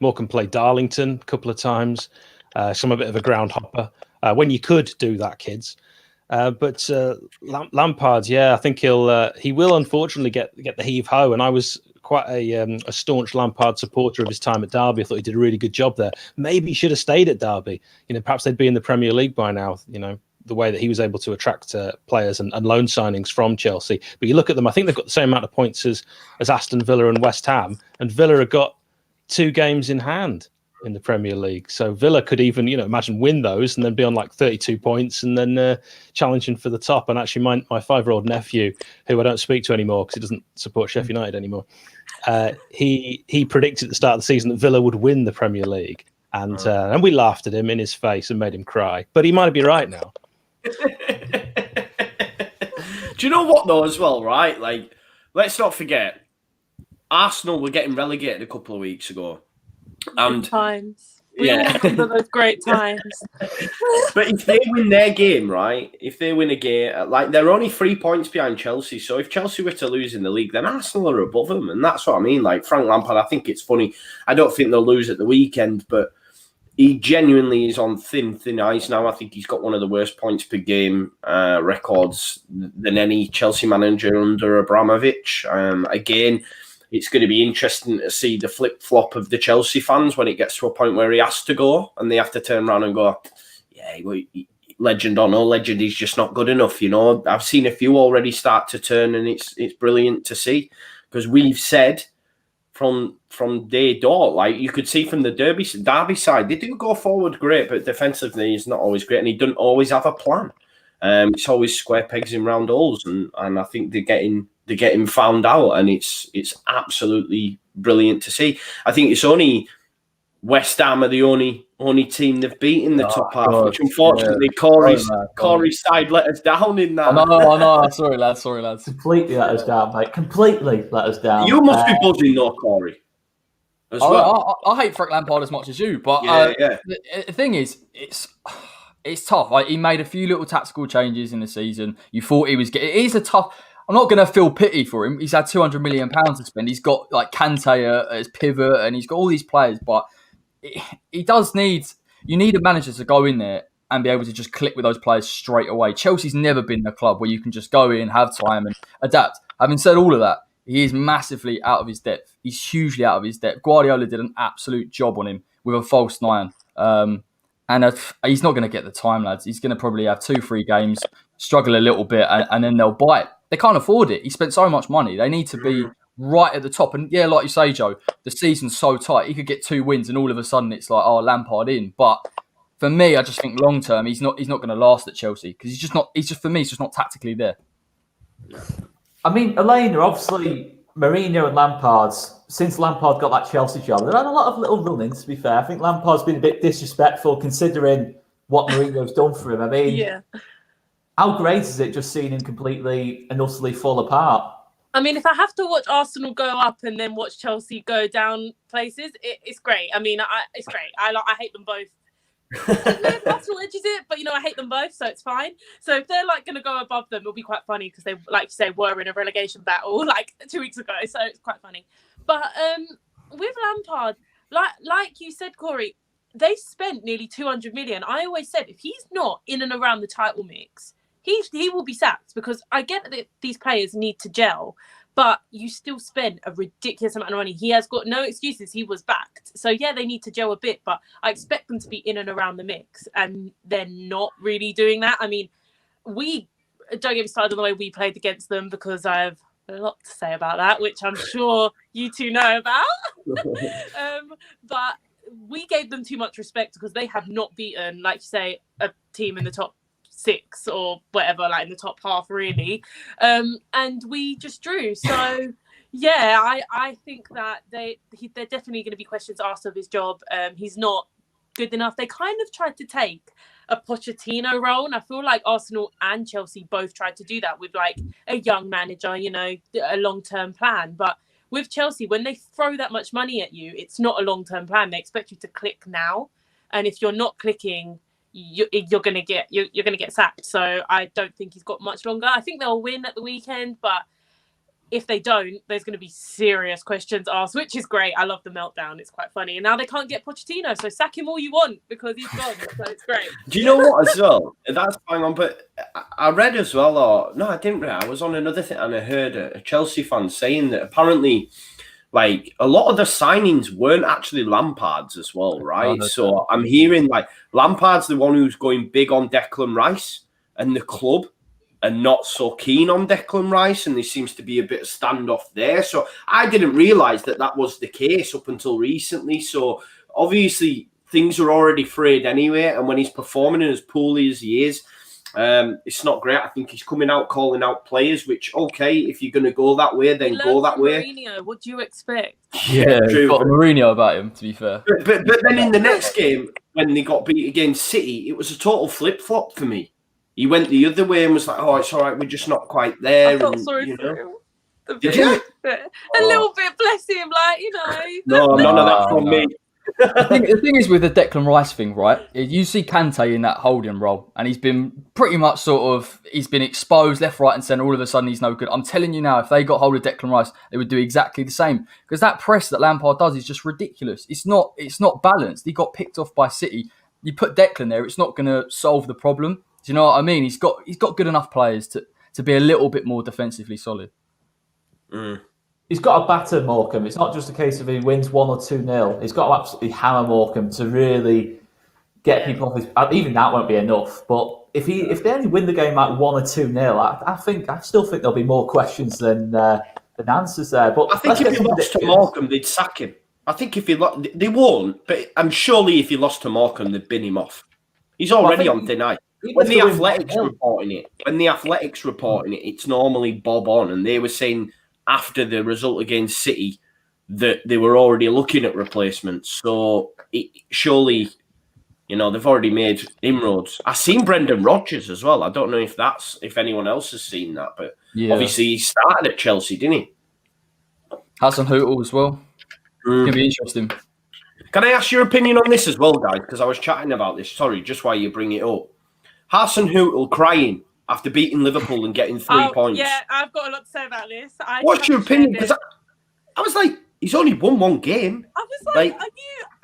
D: Morecambe play Darlington a couple of times. So I'm a bit of a ground hopper. When you could do that, kids. But Lampard, I think he will unfortunately get the heave ho. And I was quite a staunch Lampard supporter of his time at Derby. I thought he did a really good job there. Maybe he should have stayed at Derby. Perhaps they'd be in the Premier League by now. The way that he was able to attract players and loan signings from Chelsea. But you look at them, I think they've got the same amount of points as Aston Villa and West Ham, and Villa have got 2 games in hand in the Premier League. So Villa could even, imagine win those and then be on like 32 points and then challenging for the top. And actually my 5-year-old nephew, who I don't speak to anymore because he doesn't support Sheffield United anymore, he predicted at the start of the season that Villa would win the Premier League. And we laughed at him in his face and made him cry. But he might be right now.
C: Do you know what though as well, right? Like, let's not forget, Arsenal were getting relegated a couple of weeks ago. And
B: times. We all remember those great times.
C: But if they win their game, right? If they win a game, like they're only 3 points behind Chelsea. So if Chelsea were to lose in the league, then Arsenal are above them. And that's what I mean. Like Frank Lampard, I think it's funny. I don't think they'll lose at the weekend, but he genuinely is on thin ice now. I think he's got one of the worst points per game records than any Chelsea manager under Abramovich. Again, it's going to be interesting to see the flip-flop of the Chelsea fans when it gets to a point where he has to go and they have to turn around and go, yeah, legend or no legend, he's just not good enough. I've seen a few already start to turn, and it's brilliant to see, because we've said from day dot, like you could see from the Derby side, they do go forward great, but defensively he's not always great, and he doesn't always have a plan. It's always square pegs in round holes, and I think they're getting found out, and it's absolutely brilliant to see. I think it's only West Ham are the only team they've beaten the top half, which unfortunately Corey's side let us down in that.
E: I know. Sorry, lads.
A: Completely let us down, mate. Completely let us down.
C: You must be buzzing though, Corey. As well.
E: I hate Frank Lampard as much as you, but the thing is, it's tough. Like, he made a few little tactical changes in the season. You thought he was getting... It is a tough... I'm not going to feel pity for him. He's had £200 million to spend. He's got like Kante as pivot, and he's got all these players, but he does need. You need a manager to go in there and be able to just click with those players straight away. Chelsea's never been a club where you can just go in, have time, and adapt. Having said all of that, he is massively out of his depth. He's hugely out of his depth. Guardiola did an absolute job on him with a false nine. He's not going to get the time, lads. He's going to probably have 2-3 games, struggle a little bit, and then they'll bite. They can't afford it. He spent so much money. They need to be right at the top. And yeah, like you say, Joe, the season's so tight. He could get 2 wins and all of a sudden it's like, oh, Lampard in. But for me, I just think long term, he's not going to last at Chelsea because for me, he's just not tactically there.
A: I mean, Elena, obviously, Mourinho and Lampard's, since Lampard got that Chelsea job, they've had a lot of little run-ins, to be fair. I think Lampard's been a bit disrespectful considering what Mourinho's done for him. I mean, how great is it just seeing him completely and utterly fall apart?
B: I mean, if I have to watch Arsenal go up and then watch Chelsea go down places, it's great. I mean, it's great. I hate them both. Arsenal edges it, but I hate them both, so it's fine. So if they're like going to go above them, it'll be quite funny because they, like you say, were in a relegation battle like 2 weeks ago. So it's quite funny. But with Lampard, like you said, Corey, they spent nearly 200 million. I always said if he's not in and around the title mix, he will be sacked because I get that these players need to gel, but you still spend a ridiculous amount of money. He has got no excuses. He was backed. So, yeah, they need to gel a bit, but I expect them to be in and around the mix, and they're not really doing that. I mean, don't get me started on the way we played against them because I have a lot to say about that, which I'm sure you two know about. But we gave them too much respect because they have not beaten, like you say, a team in the top 6 or whatever, like in the top half, really. And we just drew. So, yeah, I think that they're definitely going to be questions asked of his job. He's not good enough. They kind of tried to take a Pochettino role, and I feel like Arsenal and Chelsea both tried to do that with like a young manager, a long-term plan. But with Chelsea, when they throw that much money at you, it's not a long-term plan. They expect you to click now, and if you're not clicking, you're gonna get sacked. So I don't think he's got much longer. I think they'll win at the weekend, but if they don't, there's going to be serious questions asked, which is great. I love the meltdown. It's quite funny. And now they can't get Pochettino, so sack him all you want because he's gone. So it's great.
C: Do you know what as well? That's going on, but I read as well, or no, I didn't read. I was on another thing and I heard a Chelsea fan saying that apparently, like, a lot of the signings weren't actually Lampard's as well, right?
E: Oh,
C: so I'm hearing like Lampard's the one who's going big on Declan Rice, and the club are not so keen on Declan Rice, and there seems to be a bit of standoff there. So I didn't realise that was the case up until recently. So obviously things are already frayed anyway, and when he's performing as poorly as he is, it's not great. I think he's coming out calling out players, which, okay, if you're going to go that way, then go that way.
B: Mourinho, what do you expect?
E: Yeah, he's got Mourinho about him, to be fair.
C: But then in the next game, when they got beat against City, it was a total flip-flop for me. He went the other way and was like, oh, it's all right, we're just not quite there.
B: I felt sorry for him.
C: Did you?
B: A little bit, bless him,
C: No, none of that from me.
E: The thing is with the Declan Rice thing, right? You see Kante in that holding role, and he's been pretty much he's been exposed left, right, and centre. All of a sudden, he's no good. I'm telling you now, if they got hold of Declan Rice, they would do exactly the same because that press that Lampard does is just ridiculous. It's not balanced. He got picked off by City. You put Declan there, it's not going to solve the problem. Do you know what I mean? He's got good enough players to be a little bit more defensively solid.
A: He's got to batter Morecambe. It's not just a case of he wins 1 or 2-0. He's got to absolutely hammer Morecambe to really get people off his. Even that won't be enough. But if they only win the game like 1 or 2-0, I still think there'll be more questions than answers there. But
C: I think if he lost to Morecambe, they'd sack him. I think if they won't, but I'm surely if he lost to Morecambe, they'd bin him off. He's already on thin ice. When the Athletics reporting it, it's normally Bob on, and they were saying after the result against City that they were already looking at replacements. So surely, they've already made inroads. I've seen Brendan Rodgers as well. I don't know if anyone else has seen that, but obviously he started at Chelsea, didn't he?
E: Hasenhüttl as well. It's going to be interesting.
C: Can I ask your opinion on this as well, guys? Because I was chatting about this. Sorry, just while you bring it up. Hasenhüttl crying after beating Liverpool and getting 3 points.
B: Yeah, I've got a lot to say about this.
C: What's your opinion? Because I was like, he's only won 1 game.
B: I was like,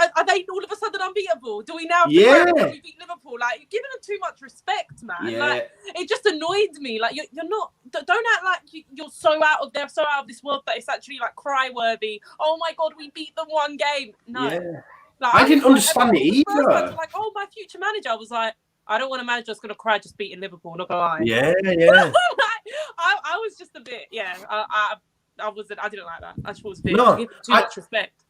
B: are they all of a sudden unbeatable? Do we now have to
C: Yeah.
B: cry when we beat Liverpool? Like, you're giving them too much respect, man.
C: Yeah.
B: Like, it just annoyed me. Like, you're not. Don't act like you're so out of this world that it's actually like cry worthy. Oh my God, we beat them one game. No.
C: Yeah.
B: Like,
C: I didn't
B: was
C: understand it either.
B: Like, oh, my future manager. I was like, I don't want a manager that's gonna cry just beating Liverpool. Not gonna lie.
C: Yeah.
B: I was just a bit. Yeah. I wasn't. I didn't like that. I just was a bit too much respect.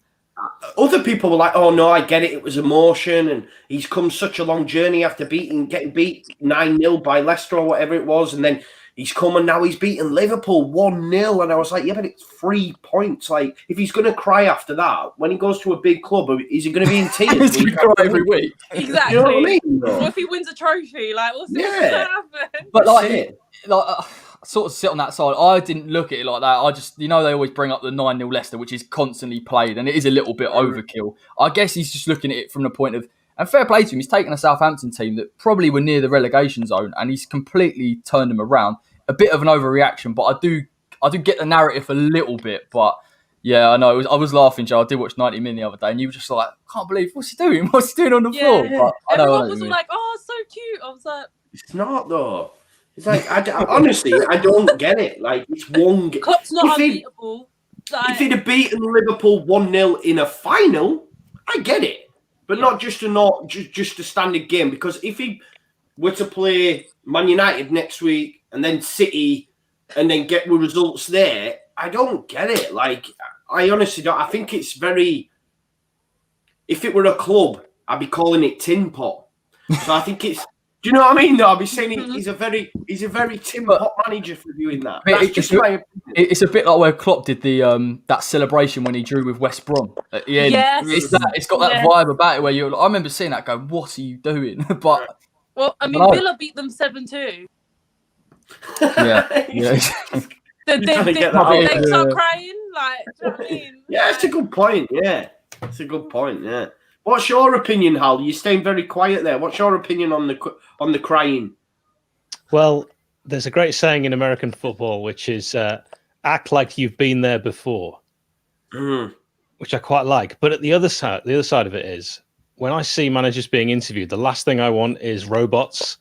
C: Other people were like, "Oh no, I get it. It was emotion, and he's come such a long journey after getting beat 9-0 by Leicester or whatever it was, and then he's come and now he's beaten Liverpool 1-0." And I was like, "Yeah, but it's 3 points. Like, if he's going to cry after that, when he goes to a big club, is he going to be in tears?
E: He's cry every week.
B: Exactly.
C: You know what I mean?
B: Or if he wins a trophy, like, what's going to happen?
E: But sort of sit on that side. I didn't look at it like that. I just, they always bring up the 9-0 Leicester, which is constantly played, and it is a little bit overkill. I guess he's just looking at it from the point of, and fair play to him, he's taken a Southampton team that probably were near the relegation zone, and he's completely turned them around. A bit of an overreaction, but I do get the narrative a little bit. But yeah, I know. I was laughing, Joe. I did watch 90 Min the other day, and you were just like, I can't believe, what's he doing? What's he doing on the floor? But
B: everyone was all like, oh, so cute. I was like,
C: it's not though. It's like, honestly, I don't get it. Like, it's one game.
B: Klopp's not unbeatable.
C: If he'd have beaten Liverpool 1-0 in a final, I get it. But not just a standard game. Because if he were to play Man United next week and then City and then get the results there, I don't get it. Like, I honestly don't. I think it's very... If it were a club, I'd be calling it tin pot. So I think it's... Do you know what I mean? Though I'll be saying he's a very tin pot manager for doing that. That's just my opinion.
E: It's a bit like where Klopp did the that celebration when he drew with West Brom at the end.
B: Yes.
E: It's got that vibe about it where I remember seeing that going, what are you doing? But
B: well, I mean, Villa beat them 7-2.
E: Yeah.
B: They start crying. Like, do you know what I mean?
C: Yeah, it's a good point. Yeah, it's a good point. Yeah. What's your opinion, Hal? You're staying very quiet there. What's your opinion on the crying?
D: Well, there's a great saying in American football, which is act like you've been there before, which I quite like. But at the other side of it is, when I see managers being interviewed, the last thing I want is robots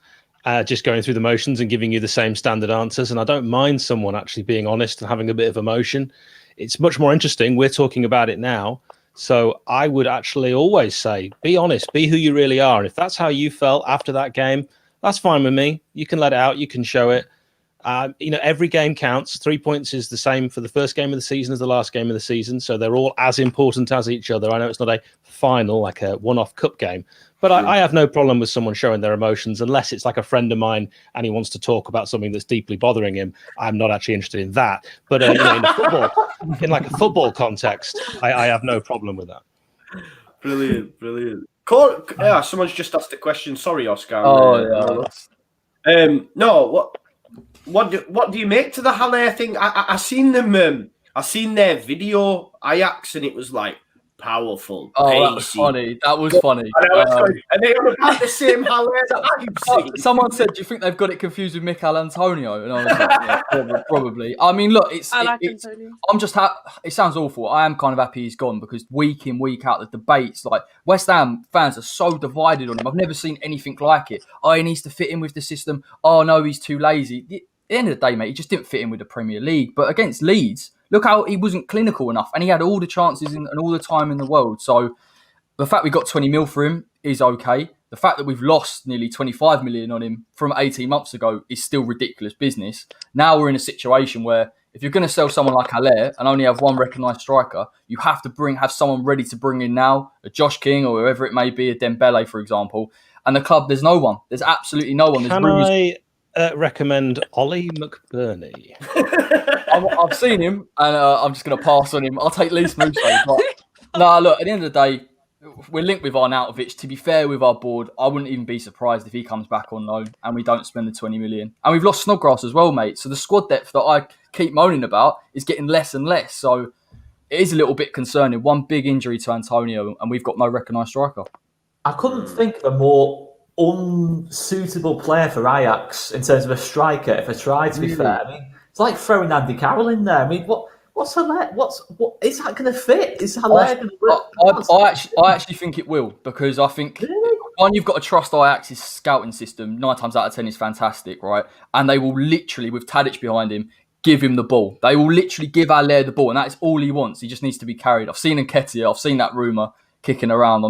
D: just going through the motions and giving you the same standard answers. And I don't mind someone actually being honest and having a bit of emotion. It's much more interesting. We're talking about it now. So I would actually always say, be honest, be who you really are. And if that's how you felt after that game, that's fine with me. You can let it out. You can show it. Every game counts. 3 points is the same for the first game of the season as the last game of the season. So they're all as important as each other. I know it's not a final, like a one-off cup game, but I have no problem with someone showing their emotions unless it's like a friend of mine and he wants to talk about something that's deeply bothering him. I'm not actually interested in that. But in a football context, I have no problem with that.
C: Brilliant. Someone's just asked a question. Sorry, Oscar.
E: Oh, yeah.
C: No, what do you make to the Haller thing? I seen them. I seen their video Ajax, and it was like powerful.
E: Oh,
C: pacey.
E: that was funny. That was funny.
C: Are they on about the same Haller that I've seen?
E: Someone said, "Do you think they've got it confused with Mikel Antonio?" And I was like, "Yeah, probably." I mean, look, I'm just. It sounds awful. I am kind of happy he's gone because week in, week out, the debates, like West Ham fans are so divided on him. I've never seen anything like it. Oh, he needs to fit in with the system. Oh no, he's too lazy. At the end of the day, mate, he just didn't fit in with the Premier League. But against Leeds, look how he wasn't clinical enough, and he had all the chances and all the time in the world. So the fact we got 20 mil for him is okay. The fact that we've lost nearly 25 million on him from 18 months ago is still ridiculous business. Now we're in a situation where if you're going to sell someone like Haller and only have one recognised striker, you have to have someone ready to bring in now, a Josh King or whoever it may be, a Dembele, for example. And the club, there's no one. There's absolutely no one.
D: Can I recommend Ollie McBurney?
E: I've seen him, and I'm just going to pass on him. I'll take Leeds Musso. But no, look, at the end of the day, we're linked with Arnautovic. To be fair with our board, I wouldn't even be surprised if he comes back on loan and we don't spend the 20 million. And we've lost Snodgrass as well, mate. So the squad depth that I keep moaning about is getting less and less. So it is a little bit concerning. One big injury to Antonio, and we've got no recognised striker.
A: I couldn't think of a more unsuitable player for Ajax in terms of a striker if I tried, to be fair. I mean, it's like throwing Andy Carroll in there. I mean, what What's Haller? What is that going to fit? Is Haller going to work?
E: I actually think it will, because I think
A: Really?
E: one, you've got to trust Ajax's scouting system. 9 times out of 10 is fantastic, right? And they will literally, with Tadic behind him, give him the ball. They will literally give Haller the ball, and that is all he wants. He just needs to be carried. I've seen Nketiah. I've seen that rumour kicking around.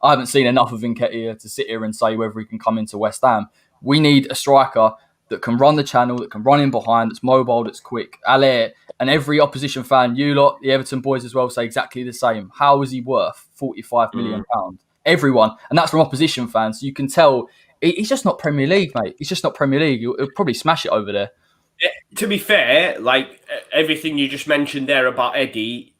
E: I haven't seen enough of Nketiah to sit here and say whether he can come into West Ham. We need a striker that can run the channel, that can run in behind, that's mobile, that's quick. Haller, and every opposition fan, you lot, the Everton boys as well, say exactly the same. How is he worth £45 million? Everyone. And that's from opposition fans. So you can tell he's just not Premier League, mate. He's just not Premier League. He'll probably smash it over there.
C: To be fair, like everything you just mentioned there about Eddie,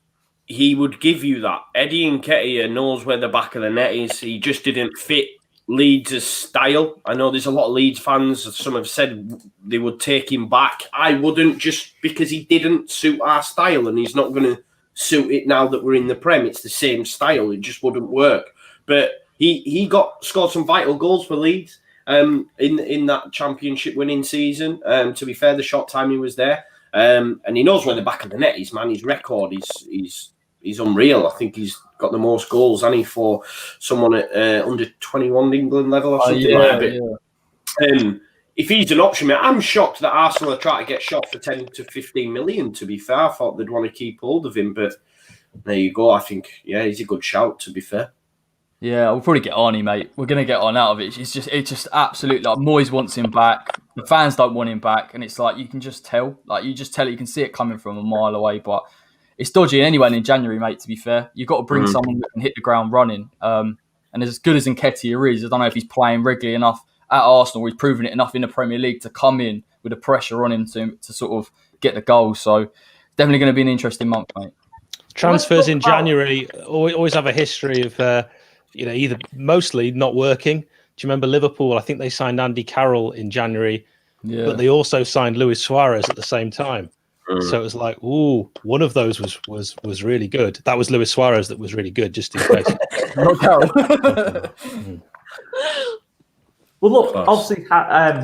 C: he would give you that. Eddie Nketiah knows where the back of the net is. He just didn't fit Leeds' style. I know there's a lot of Leeds fans, some have said they would take him back. I wouldn't, just because he didn't suit our style, and he's not going to suit it now that we're in the Prem. It's the same style. It just wouldn't work. But he scored some vital goals for Leeds in that championship winning season. To be fair, the short time he was there. And he knows where the back of the net is, man. His record is unreal. I think he's got the most goals, hasn't he, for someone at under 21 England level or something like that. If he's an option, I'm shocked that Arsenal are trying to get shot for 10 to 15 million, to be fair. I thought they'd want to keep hold of him, but there you go. I think, he's a good shout, to be fair.
E: Yeah, we'll probably get Arnie, mate. We're going to get on out of it. It's just absolutely, like, Moyes wants him back. The fans don't want him back. And it's like, you can just tell. Like, you can see it coming from a mile away. But it's dodgy anyway in January, mate, to be fair. You've got to bring someone that can hit the ground running. And as good as Nketiah is, I don't know if he's playing regularly enough at Arsenal. He's proven it enough in the Premier League to come in with the pressure on him to sort of get the goals. So definitely going to be an interesting month, mate.
D: Transfers in January always have a history of... either mostly not working. Do you remember Liverpool? I think they signed Andy Carroll in January, but they also signed Luis Suarez at the same time. So it was like, one of those was really good. That was Luis Suarez that was really good, just in case.
E: Not Carroll.
A: Well, look, obviously,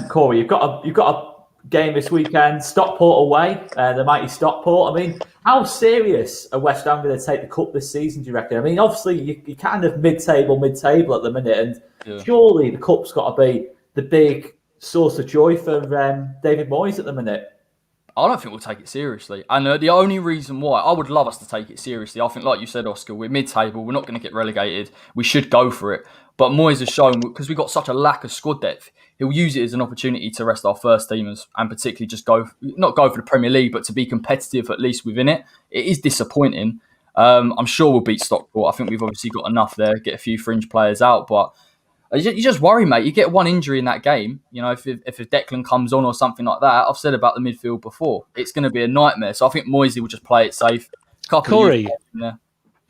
A: Corey, you've got a game this weekend. Stockport away, the mighty Stockport. I mean, how serious are West Ham going to take the cup this season, do you reckon? I mean, obviously, you're kind of mid-table at the minute, and surely the cup's got to be the big source of joy for David Moyes at the minute.
E: I don't think we'll take it seriously. And the only reason why, I would love us to take it seriously. I think, like you said, Oscar, we're mid-table. We're not going to get relegated. We should go for it. But Moyes has shown, because we've got such a lack of squad depth, he'll use it as an opportunity to rest our first teamers and particularly just not go for the Premier League, but to be competitive at least within it. It is disappointing. I'm sure we'll beat Stockport. I think we've obviously got enough there, get a few fringe players out, but you just worry, mate. You get one injury in that game. If a Declan comes on or something like that, I've said about the midfield before, it's going to be a nightmare. So I think Moyes will just play it safe.
D: Corey,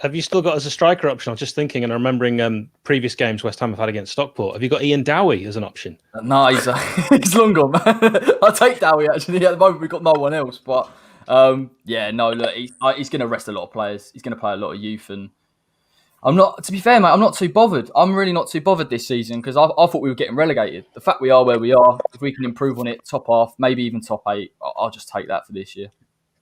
D: have you still got as a striker option? I was just thinking and remembering previous games West Ham have had against Stockport. Have you got Ian Dowie as an option?
E: No, he's long gone, man. I'll take Dowie, actually. At the moment, we've got no one else. But, look, he's going to rest a lot of players. He's going to play a lot of youth. And to be fair, mate, I'm not too bothered. I'm really not too bothered this season because I thought we were getting relegated. The fact we are where we are, if we can improve on it, top half, maybe even top 8, I'll just take that for this year.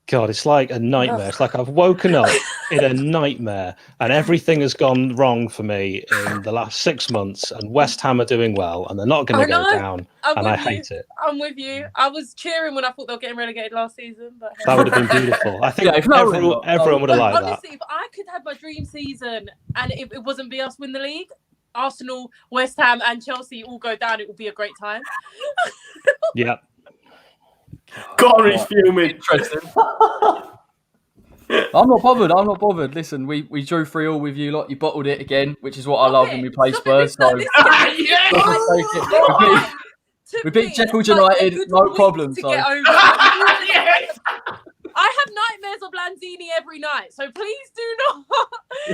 D: God, it's like a nightmare. It's like I've woken up in a nightmare and everything has gone wrong for me in the last 6 months, and West Ham are doing well and they're not going to go down, and I hate it.
B: I'm with you. I was cheering when I thought they were getting relegated last season. But
D: that would have been beautiful. I think everyone would have liked that.
B: Honestly, if I could have my dream season and it wasn't be us win the league, Arsenal, West Ham and Chelsea all go down, it would be a great time.
D: Yeah.
C: Corey's fuming.
E: Interesting. I'm not bothered. Listen, we drew 3-3 with you lot. You bottled it again, which is what I love when we play Spurs. So we beat Sheffield United, no problem. So.
B: I have nightmares of Lanzini every night, so please do not.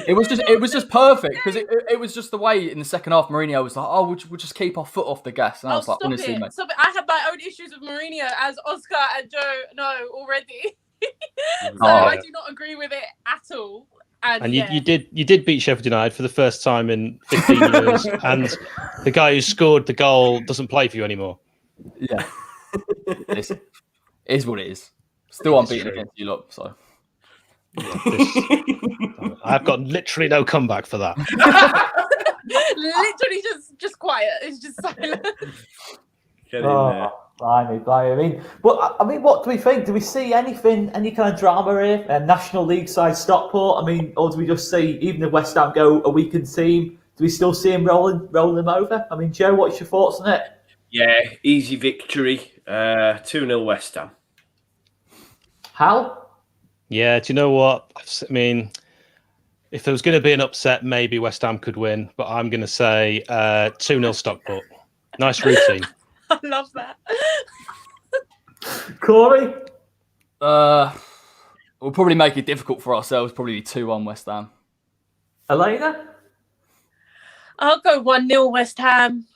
E: It was just perfect because it was just the way in the second half Mourinho was like, we'll just keep our foot off the gas. And I was like, honestly, mate.
B: Stop it. I have my own issues with Mourinho, as Oscar and Joe know already. I do not agree with it at all.
D: And you did beat Sheffield United for the first time in 15 years, and the guy who scored the goal doesn't play for you anymore.
E: Yeah, it is what it is. Still unbeaten against you lot, so.
D: I've got literally no comeback for that.
B: Literally just quiet. It's just silent.
C: Get in there.
A: Blimey. I mean, what do we think? Do we see anything, any kind of drama here? National League side Stockport. I mean, or do we just see even if West Ham go a weakened team? Do we still see him rolling them over? I mean, Joe, what's your thoughts on it?
C: Yeah, easy victory. 2-0 West Ham.
A: Hal?
D: Yeah, do you know what? I mean, if there was going to be an upset, maybe West Ham could win, but I'm going to say 2-0 Stockport. Nice routine.
B: I love that.
A: Corey?
E: We'll probably make it difficult for ourselves. Probably 2-1 West Ham.
A: Elena?
B: I'll go 1-0 West Ham.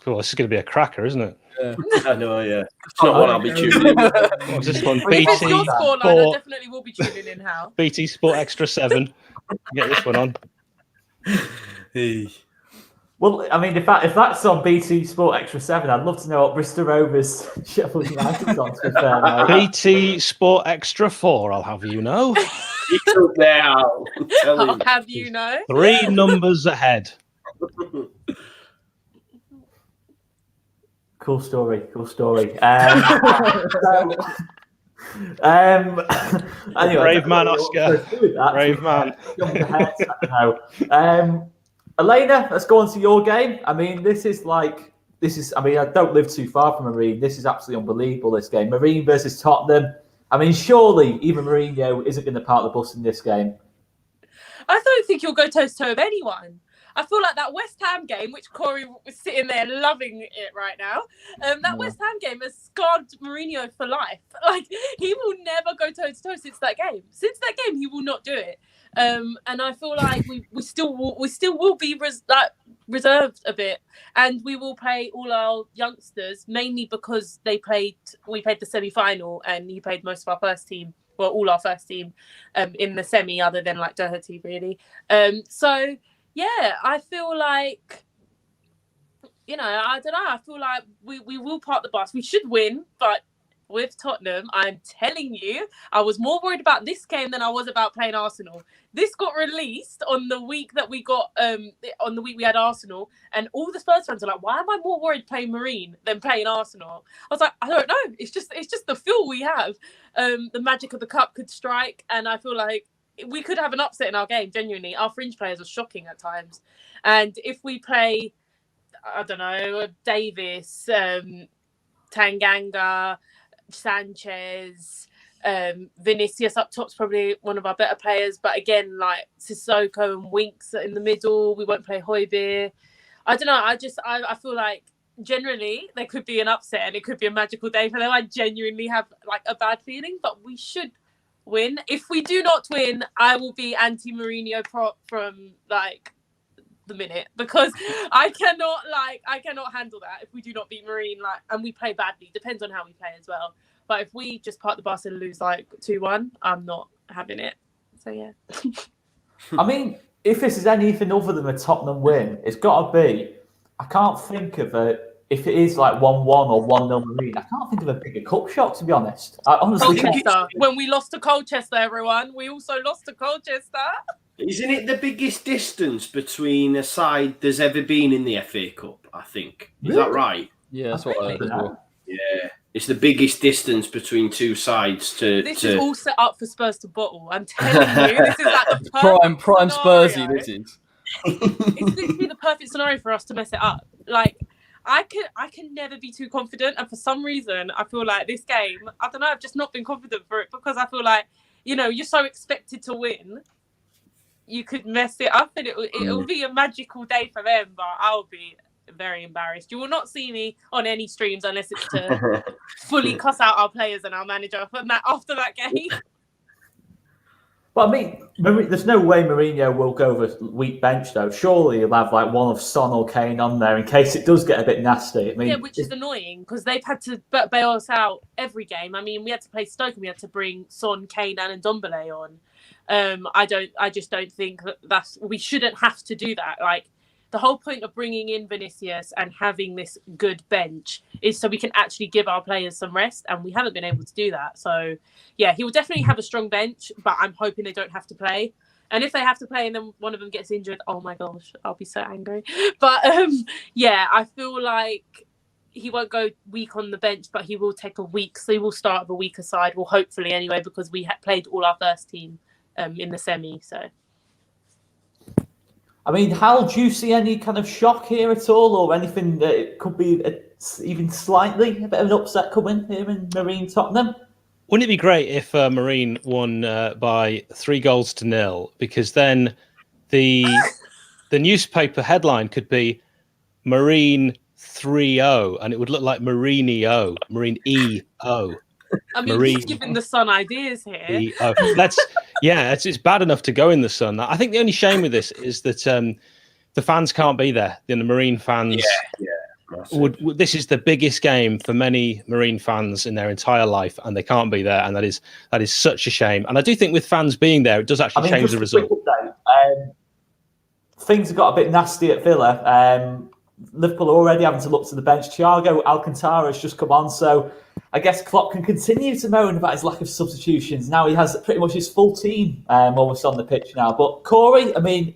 D: Cool, this is going to be a cracker, isn't it?
E: Yeah.
C: I know, yeah. It's not one I'll be tuning in.
D: What's this one?
B: If it's your
D: BT
B: scoreline, I
D: Sport,
B: definitely will be tuning in, Hal.
D: BT Sport Extra 7. Get this one on.
A: Well, I mean, if that's on BT Sport Extra 7, I'd love to know what Bristol Rovers Sheffield United's on, to be fair, mate.
D: BT Sport Extra 4, I'll have you know.
C: It's up there, Al. I'm telling
B: I'll
C: you.
B: have you know.
D: 3 numbers ahead.
A: Cool story. Anyway,
D: Brave man, Oscar. Brave man.
A: Elena, let's go on to your game. I mean, I don't live too far from Marine. This is absolutely unbelievable, this game. Marine versus Tottenham. I mean, surely even Mourinho isn't going to park the bus in this game.
B: I don't think you'll go toe-to-toe with anyone. I feel like that West Ham game, which Corey was sitting there loving it right now, West Ham game has scarred Mourinho for life. Like, he will never go toe-to-toe since that game. Since that game, he will not do it. And I feel like we still will be reserved a bit, and we will play all our youngsters mainly because we played the semi-final, and he played most of our first team, well, all our first team, in the semi, other than like Doherty, really. So yeah, I feel like, I don't know. I feel like we will park the bus. We should win, but with Tottenham, I'm telling you, I was more worried about this game than I was about playing Arsenal. This got released on the week that we got, on the week we had Arsenal, and all the Spurs fans are like, "Why am I more worried playing Marine than playing Arsenal?" I was like, I don't know. It's just the feel we have. The magic of the cup could strike, and I feel like we could have an upset in our game. Genuinely, our fringe players are shocking at times, and if we play, I don't know, Davis, Tanganga, Sanchez, Vinicius up top's probably one of our better players, but again, like Sissoko and Winks in the middle, we won't play Højbjerg. I don't know. I feel like generally there could be an upset and it could be a magical day for them. I genuinely have like a bad feeling, but we should win. If we do not win, I will be anti-Mourinho prop from like the minute, because I cannot handle that if we do not beat Marine, and we play badly. Depends on how we play as well. But if we just park the bus and lose like 2-1, I'm not having it. So yeah.
A: I mean, if this is anything other than a Tottenham win, it's got to be. I can't think of if it is like 1-1 or 1-0 Marine. I can't think of a bigger cup shot, to be honest. I honestly can't.
B: When we lost to Colchester, everyone, we also lost to Colchester.
C: Isn't it the biggest distance between a side there's ever been in the FA Cup, I think? Is that right?
E: Yeah, that's what I heard as well.
C: Yeah. It's the biggest distance between two sides
B: This is all set up for Spurs to bottle. I'm telling you, this is like the perfect
E: prime Spursy,
B: scenario.
E: this is.
B: It's literally the perfect scenario for us to mess it up. Like, I can never be too confident, and for some reason, I feel like this game, I don't know, I've just not been confident for it, because I feel like, you're so expected to win, you could mess it up, and it'll be a magical day for them, but I'll be very embarrassed. You will not see me on any streams unless it's to fully cuss out our players and our manager after that game.
A: But I mean, there's no way Mourinho will go with a weak bench, though. Surely he'll have like one of Son or Kane on there in case it does get a bit nasty. I mean,
B: yeah, which is annoying because they've had to bail us out every game. I mean, we had to play Stoke and we had to bring Son, Kane, and Ndombele on. I just don't think we shouldn't have to do that. Like, the whole point of bringing in Vinicius and having this good bench is so we can actually give our players some rest, and we haven't been able to do that. So, yeah, he will definitely have a strong bench, but I'm hoping they don't have to play. And if they have to play and then one of them gets injured, oh my gosh, I'll be so angry. But yeah, I feel like he won't go weak on the bench, but he will take a week. So he will start with a weaker side, well, hopefully anyway, because we played all our first team in the semi. So,
A: I mean, Hal, do you see any kind of shock here at all, or anything that it could be even slightly a bit of an upset coming here in Marine Tottenham?
D: Wouldn't it be great if Marine won by 3-0? Because then the newspaper headline could be Marine 3-0, and it would look like Marine-E-O, Marine-E-O.
B: I mean, he's giving the Sun ideas here. It's bad enough to go in the Sun. I think the only shame with this is that the fans can't be there. The Marine fans. This is the biggest game for many Marine fans in their entire life, and they can't be there, and that is such a shame. And I do think with fans being there, it does actually change the result.
A: Things have got a bit nasty at Villa. Liverpool are already having to look to the bench. Thiago Alcantara has just come on, so I guess Klopp can continue to moan about his lack of substitutions. Now he has pretty much his full team almost on the pitch now. But Corey, I mean,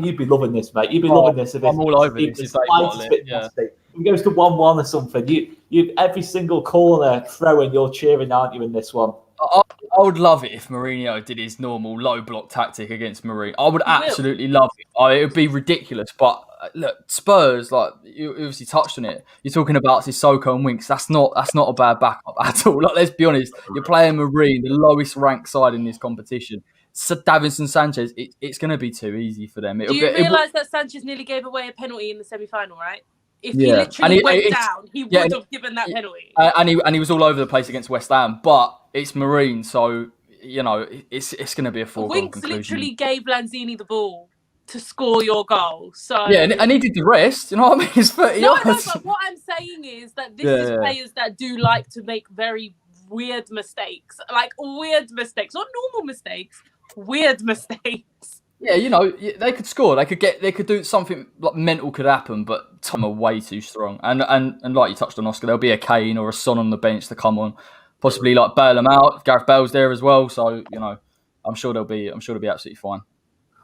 A: you'd be loving this, mate. You'd be loving this.
E: I'm all over this.
A: If it goes to 1-1 or something, you every single corner throwing, you're cheering, aren't you, in this one?
E: I would love it if Mourinho did his normal low block tactic against Marine. I would absolutely love it. It would be ridiculous. But look, Spurs, like you obviously touched on it. You're talking about Sissoko and Winks. That's not a bad backup at all. Like, let's be honest. You're playing Marine, the lowest ranked side in this competition. So Davinson Sanchez, it's going to be too easy for them.
B: Do you realise that Sanchez nearly gave away a penalty in the semi-final, right? If he literally went down, he would have given that penalty.
E: And he was all over the place against West Ham, but it's Marine, so you know it's going to be a foregone conclusion.
B: Winks literally gave Lanzini the ball to score your goal. So
E: yeah, and he did the rest. You know what I mean? It's 30 yards.
B: No, but what I'm saying is that this is players that do like to make very weird mistakes, not normal mistakes, weird mistakes.
E: Yeah, you know, they could score. They could do something like mental could happen, but Tottenham are way too strong. And like you touched on, Oscar, there'll be a Kane or a Son on the bench to come on, possibly like bail them out. Gareth Bale's there as well, so you know, I'm sure they'll be absolutely fine.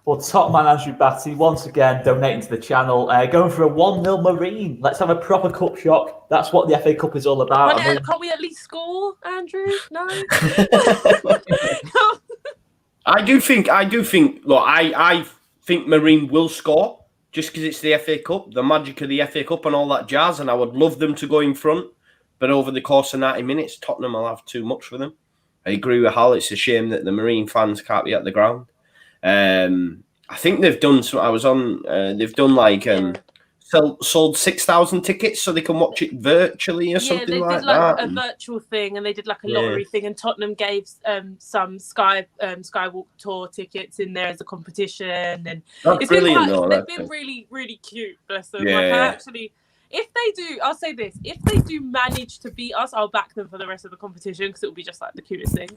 A: Well, top man Andrew Batty once again donating to the channel, going for a 1-0 Marine. Let's have a proper cup shock. That's what the FA Cup is all about.
B: Can't we at least score, Andrew? No.
C: I do think. Look, I think Marine will score just because it's the FA Cup, the magic of the FA Cup, and all that jazz. And I would love them to go in front, but over the course of 90 minutes, Tottenham will have too much for them. I agree with Hal. It's a shame that the Marine fans can't be at the ground. I think they've done. So I was on. They've done like sold 6,000 tickets so they can watch it virtually or something like that.
B: Yeah, they did like a virtual thing, and they did like a lottery thing, and Tottenham gave some Skywalk tour tickets in there as a competition, and
C: that's brilliant.
B: They've been really, really cute. Bless them. Yeah. If they do, I'll say this: if they do manage to beat us, I'll back them for the rest of the competition because it will be just like the cutest thing.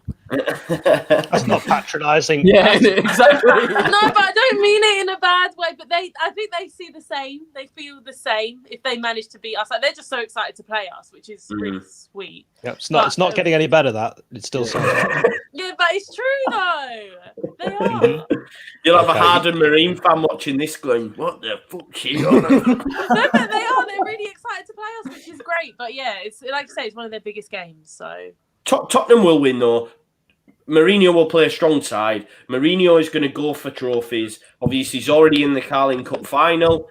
D: That's not patronising.
E: Yeah, exactly.
B: No, but I don't mean it in a bad way. But I think they see the same. They feel the same if they manage to beat us. Like, they're just so excited to play us, which is really sweet.
D: Yep, it's not getting any better. That it's still so.
B: Yeah, but it's true though. They are.
C: You'll have a hardened Marine fan watching this going, "What the fuck she on?"
B: No, but they are. They're really excited to play us, which is great. But yeah, it's like I say, it's one of their biggest games. So
C: Tottenham will win though. Mourinho will play a strong side. Mourinho is going to go for trophies. Obviously, he's already in the Carling Cup final.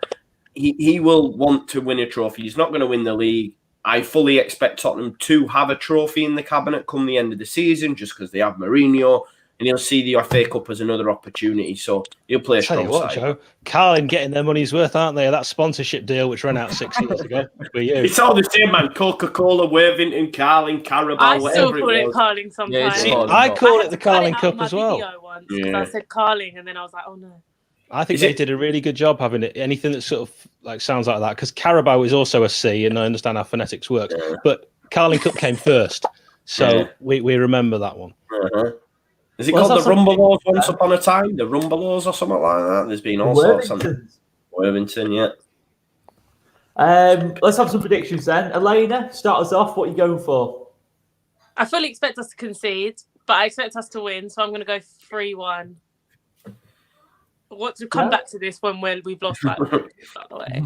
C: He will want to win a trophy. He's not going to win the league. I fully expect Tottenham to have a trophy in the cabinet come the end of the season, just because they have Mourinho. And he'll see the FA Cup as another opportunity. So he'll play a strong side.
D: Joe, Carling getting their money's worth, aren't they? That sponsorship deal, which ran out 6 years ago.
C: It's all the same, man. Coca-Cola, Worthington, Carling, Carabao, whatever it was.
B: I still call it Carling sometimes.
D: Yeah, I call it the Carling Cup as well.
B: Once, I said Carling, and then I was like, oh no.
D: I think they did a really good job having it. Anything that sort of like sounds like that, because Carabao is also a C, and I understand how phonetics works. Yeah. But Carling Cup came first, so we remember that one.
C: Uh-huh. Is it called the Rumbelows once upon a time? The Rumbelows or something like that? There's been all sorts of them. Worthington, yeah.
A: Let's have some predictions then. Elena, start us off. What are you going for?
B: I fully expect us to concede, but I expect us to win, so I'm going to go 3-1. I want to come back to this when we've lost like by the way.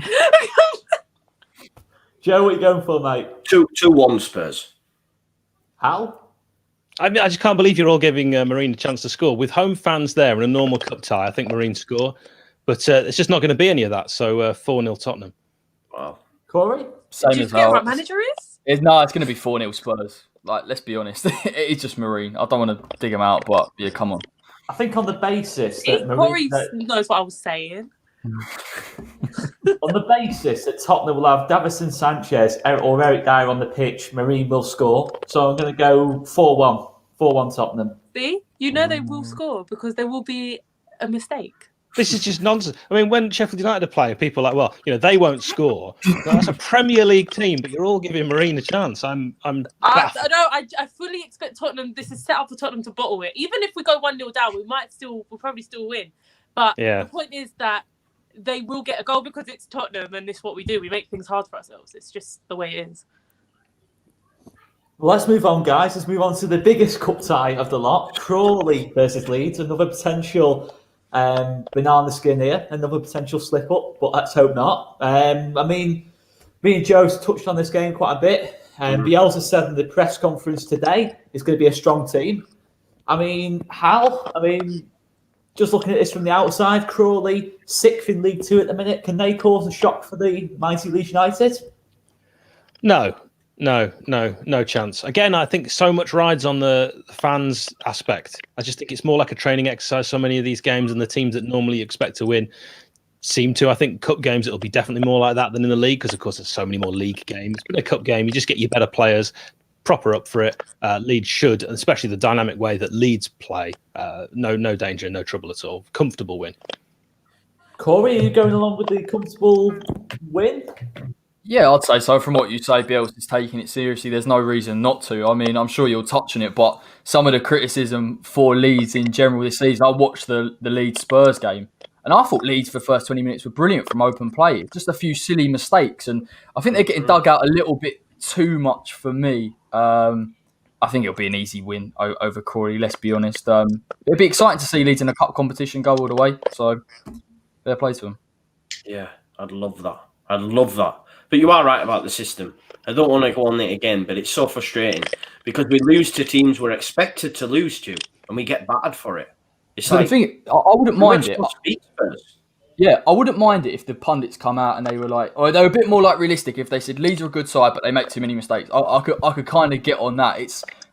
A: Joe, what are you going for, mate?
C: 2-1 Spurs.
A: Hal?
D: I mean, I just can't believe you're all giving Marine a chance to score. With home fans there and a normal cup tie, I think Marine score. But it's just not going to be any of that. So 4-0 Tottenham.
C: Wow.
A: Corey?
E: Same
B: Do you
E: as
B: forget
E: well.
B: what manager is?
E: It's going to be 4-0 Spurs. Like, let's be honest. It's just Marine. I don't want to dig him out, but yeah, come on.
A: I think on the basis that
B: Corey knows what I was saying.
A: On the basis that Tottenham will have Davison Sanchez or Eric Dyer on the pitch, Marine will score. So I'm going to go 4-1. 4-1 Tottenham.
B: See? You know they will score because there will be a mistake.
D: This is just nonsense. I mean, when Sheffield United are playing, people are like, well, they won't score. That's a Premier League team, but you're all giving Marine a chance. I
B: fully expect Tottenham. This is set up for Tottenham to bottle it. Even if we go 1-0 down, we'll probably still win. But the point is that they will get a goal because it's Tottenham, and this is what we do. We make things hard for ourselves. It's just the way it is.
A: Well, let's move on, guys. Let's move on to the biggest cup tie of the lot. Crawley versus Leeds. Another potential banana skin here. Another potential slip up, but let's hope not. I mean, me and Joe's touched on this game quite a bit. Bielsa said in the press conference today it's going to be a strong team. I mean, Hal, just looking at this from the outside, Crawley, 6th in League Two at the minute. Can they cause a shock for the mighty Leeds United?
D: No chance. Again, I think so much rides on the fans aspect. I just think it's more like a training exercise. So many of these games and the teams that normally you expect to win seem to. I think cup games, it'll be definitely more like that than in the league because, of course, there's so many more league games. But in a cup game, you just get your better players, proper up for it. Leeds should, especially the dynamic way that Leeds play. No danger, no trouble at all. Comfortable win.
A: Corey, are you going along with the comfortable win?
E: Yeah, I'd say so. From what you say, Bielsa's taking it seriously. There's no reason not to. I mean, I'm sure you'll touch on it, but some of the criticism for Leeds in general this season, I watched the Leeds Spurs game, and I thought Leeds for the first 20 minutes were brilliant from open play. Just a few silly mistakes, and I think they're getting dug out a little bit too much for me. I think it'll be an easy win over Crawley, let's be honest. It'd be exciting to see Leeds in a cup competition go all the way, so fair play to them.
C: Yeah, I'd love that. But you are right about the system. I don't want to go on it again, but it's so frustrating because we lose to teams we're expected to lose to, and we get battered for it. It's
E: but
C: like,
E: the thing, I wouldn't mind it.
C: Spurs.
E: Yeah, I wouldn't mind it if the pundits come out and they were like, or they were a bit more like realistic. If they said Leeds are a good side, but they make too many mistakes, I could kind of get on that.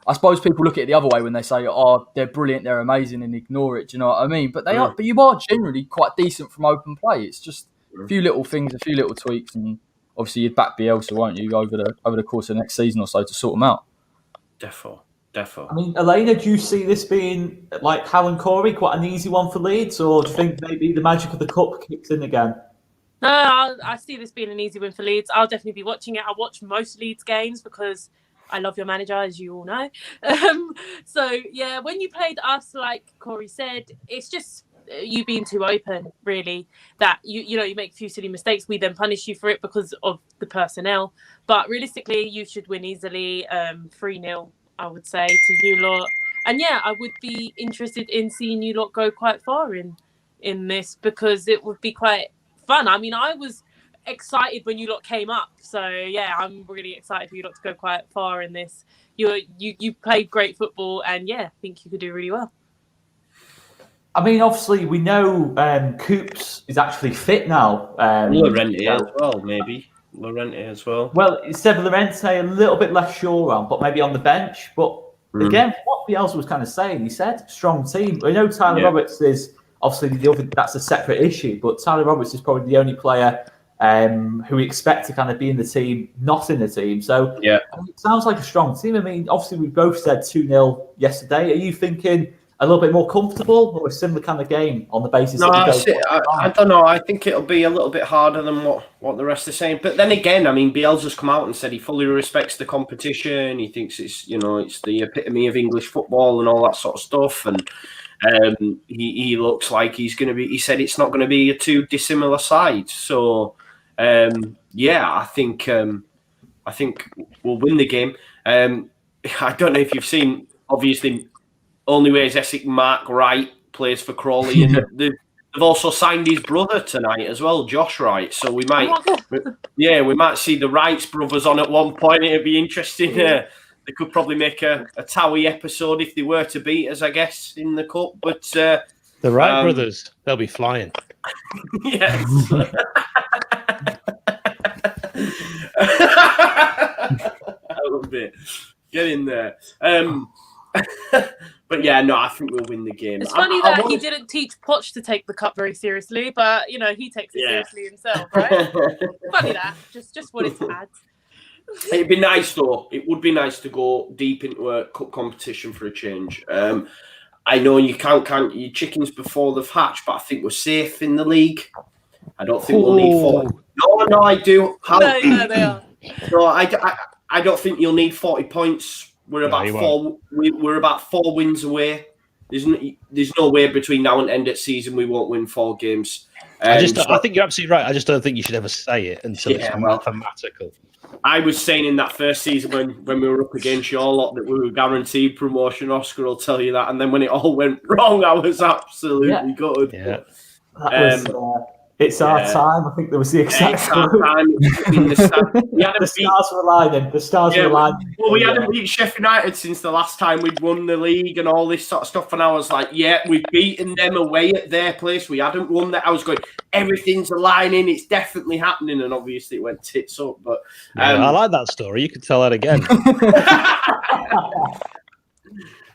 E: I suppose people look at it the other way when they say, "Oh, they're brilliant, they're amazing," and ignore it. Do you know what I mean? But but you are generally quite decent from open play. It's just a few little things, a few little tweaks, and obviously you'd back Bielsa, won't you, over the course of the next season or so to sort them out.
C: Defo.
A: I mean, Elena, do you see this being, like Hal and Corey, quite an easy one for Leeds, or do you think maybe the magic of the cup kicks in again?
B: No, I see this being an easy win for Leeds. I'll definitely be watching it. I watch most Leeds games because I love your manager, as you all know. So, yeah, when you played us, like Corey said, it's just you being too open, really, that you make a few silly mistakes. We then punish you for it because of the personnel. But realistically, you should win easily, 3-0, I would say, to you lot. And yeah, I would be interested in seeing you lot go quite far in this because it would be quite fun. I mean, I was excited when you lot came up. So yeah, I'm really excited for you lot to go quite far in this. You played great football and yeah, I think you could do really well.
A: I mean, obviously, we know Coops is actually fit now.
C: Llorente as well, maybe. Llorente as well.
A: Well, instead of Llorente, a little bit less sure on, but maybe on the bench. But again, what Bielsa was kind of saying, he said, strong team. We know Tyler Roberts is obviously that's a separate issue, but Tyler Roberts is probably the only player who we expect to kind of be in the team, not in the team. So
C: yeah,
A: I mean, it sounds like a strong team. I mean, obviously, we both said 2-0 yesterday. Are you thinking a little bit more comfortable or a similar kind of game on the basis that
C: I don't know. I think it'll be a little bit harder than what the rest are saying. But then again, I mean, Bielsa's come out and said he fully respects the competition. He thinks it's the epitome of English football and all that sort of stuff. And He looks like he's going to be. He said it's not going to be a too dissimilar side. So yeah, I think we'll win the game. I don't know if you've seen. Obviously, only way is Essex. Mark Wright plays for Crawley, and they've also signed his brother tonight as well, Josh Wright. So we might, we might see the Wrights brothers on at one point. It'd be interesting. They could probably make a Towie episode if they were to beat us, I guess, in the cup. But
D: the Wright brothers, they'll be flying.
C: Yes. A little bit. Get in there. But yeah, no, I think we'll win the game.
B: It's funny that he didn't teach Poch to take the cup very seriously, but he takes it seriously himself, right? Funny that. Just wanted to add.
C: It'd be nice though. It would be nice to go deep into a cup competition for a change. I know you can't count your chickens before they've hatched, but I think we're safe in the league. I don't think we'll need 40. No, I do.
B: No, they are.
C: No, I don't think you'll need 40 points. We're about we're about 4 wins away. There's no way between now and end of season we won't win 4 games.
D: I think you're absolutely right. I just don't think you should ever say it until it's mathematical.
C: I was saying in that first season when we were up against your lot that we were guaranteed promotion. Oscar will tell you that. And then when it all went wrong, I was absolutely gutted.
A: Yeah. That was, it's our time. I think there was the exact
C: time. The
A: stars were aligning. The stars were aligning.
C: Well, we hadn't beat Sheffield United since the last time we'd won the league and all this sort of stuff. And I was like, we've beaten them away at their place. We hadn't won that. I was going, everything's aligning. It's definitely happening. And obviously it went tits up. But
D: I like that story. You could tell that again.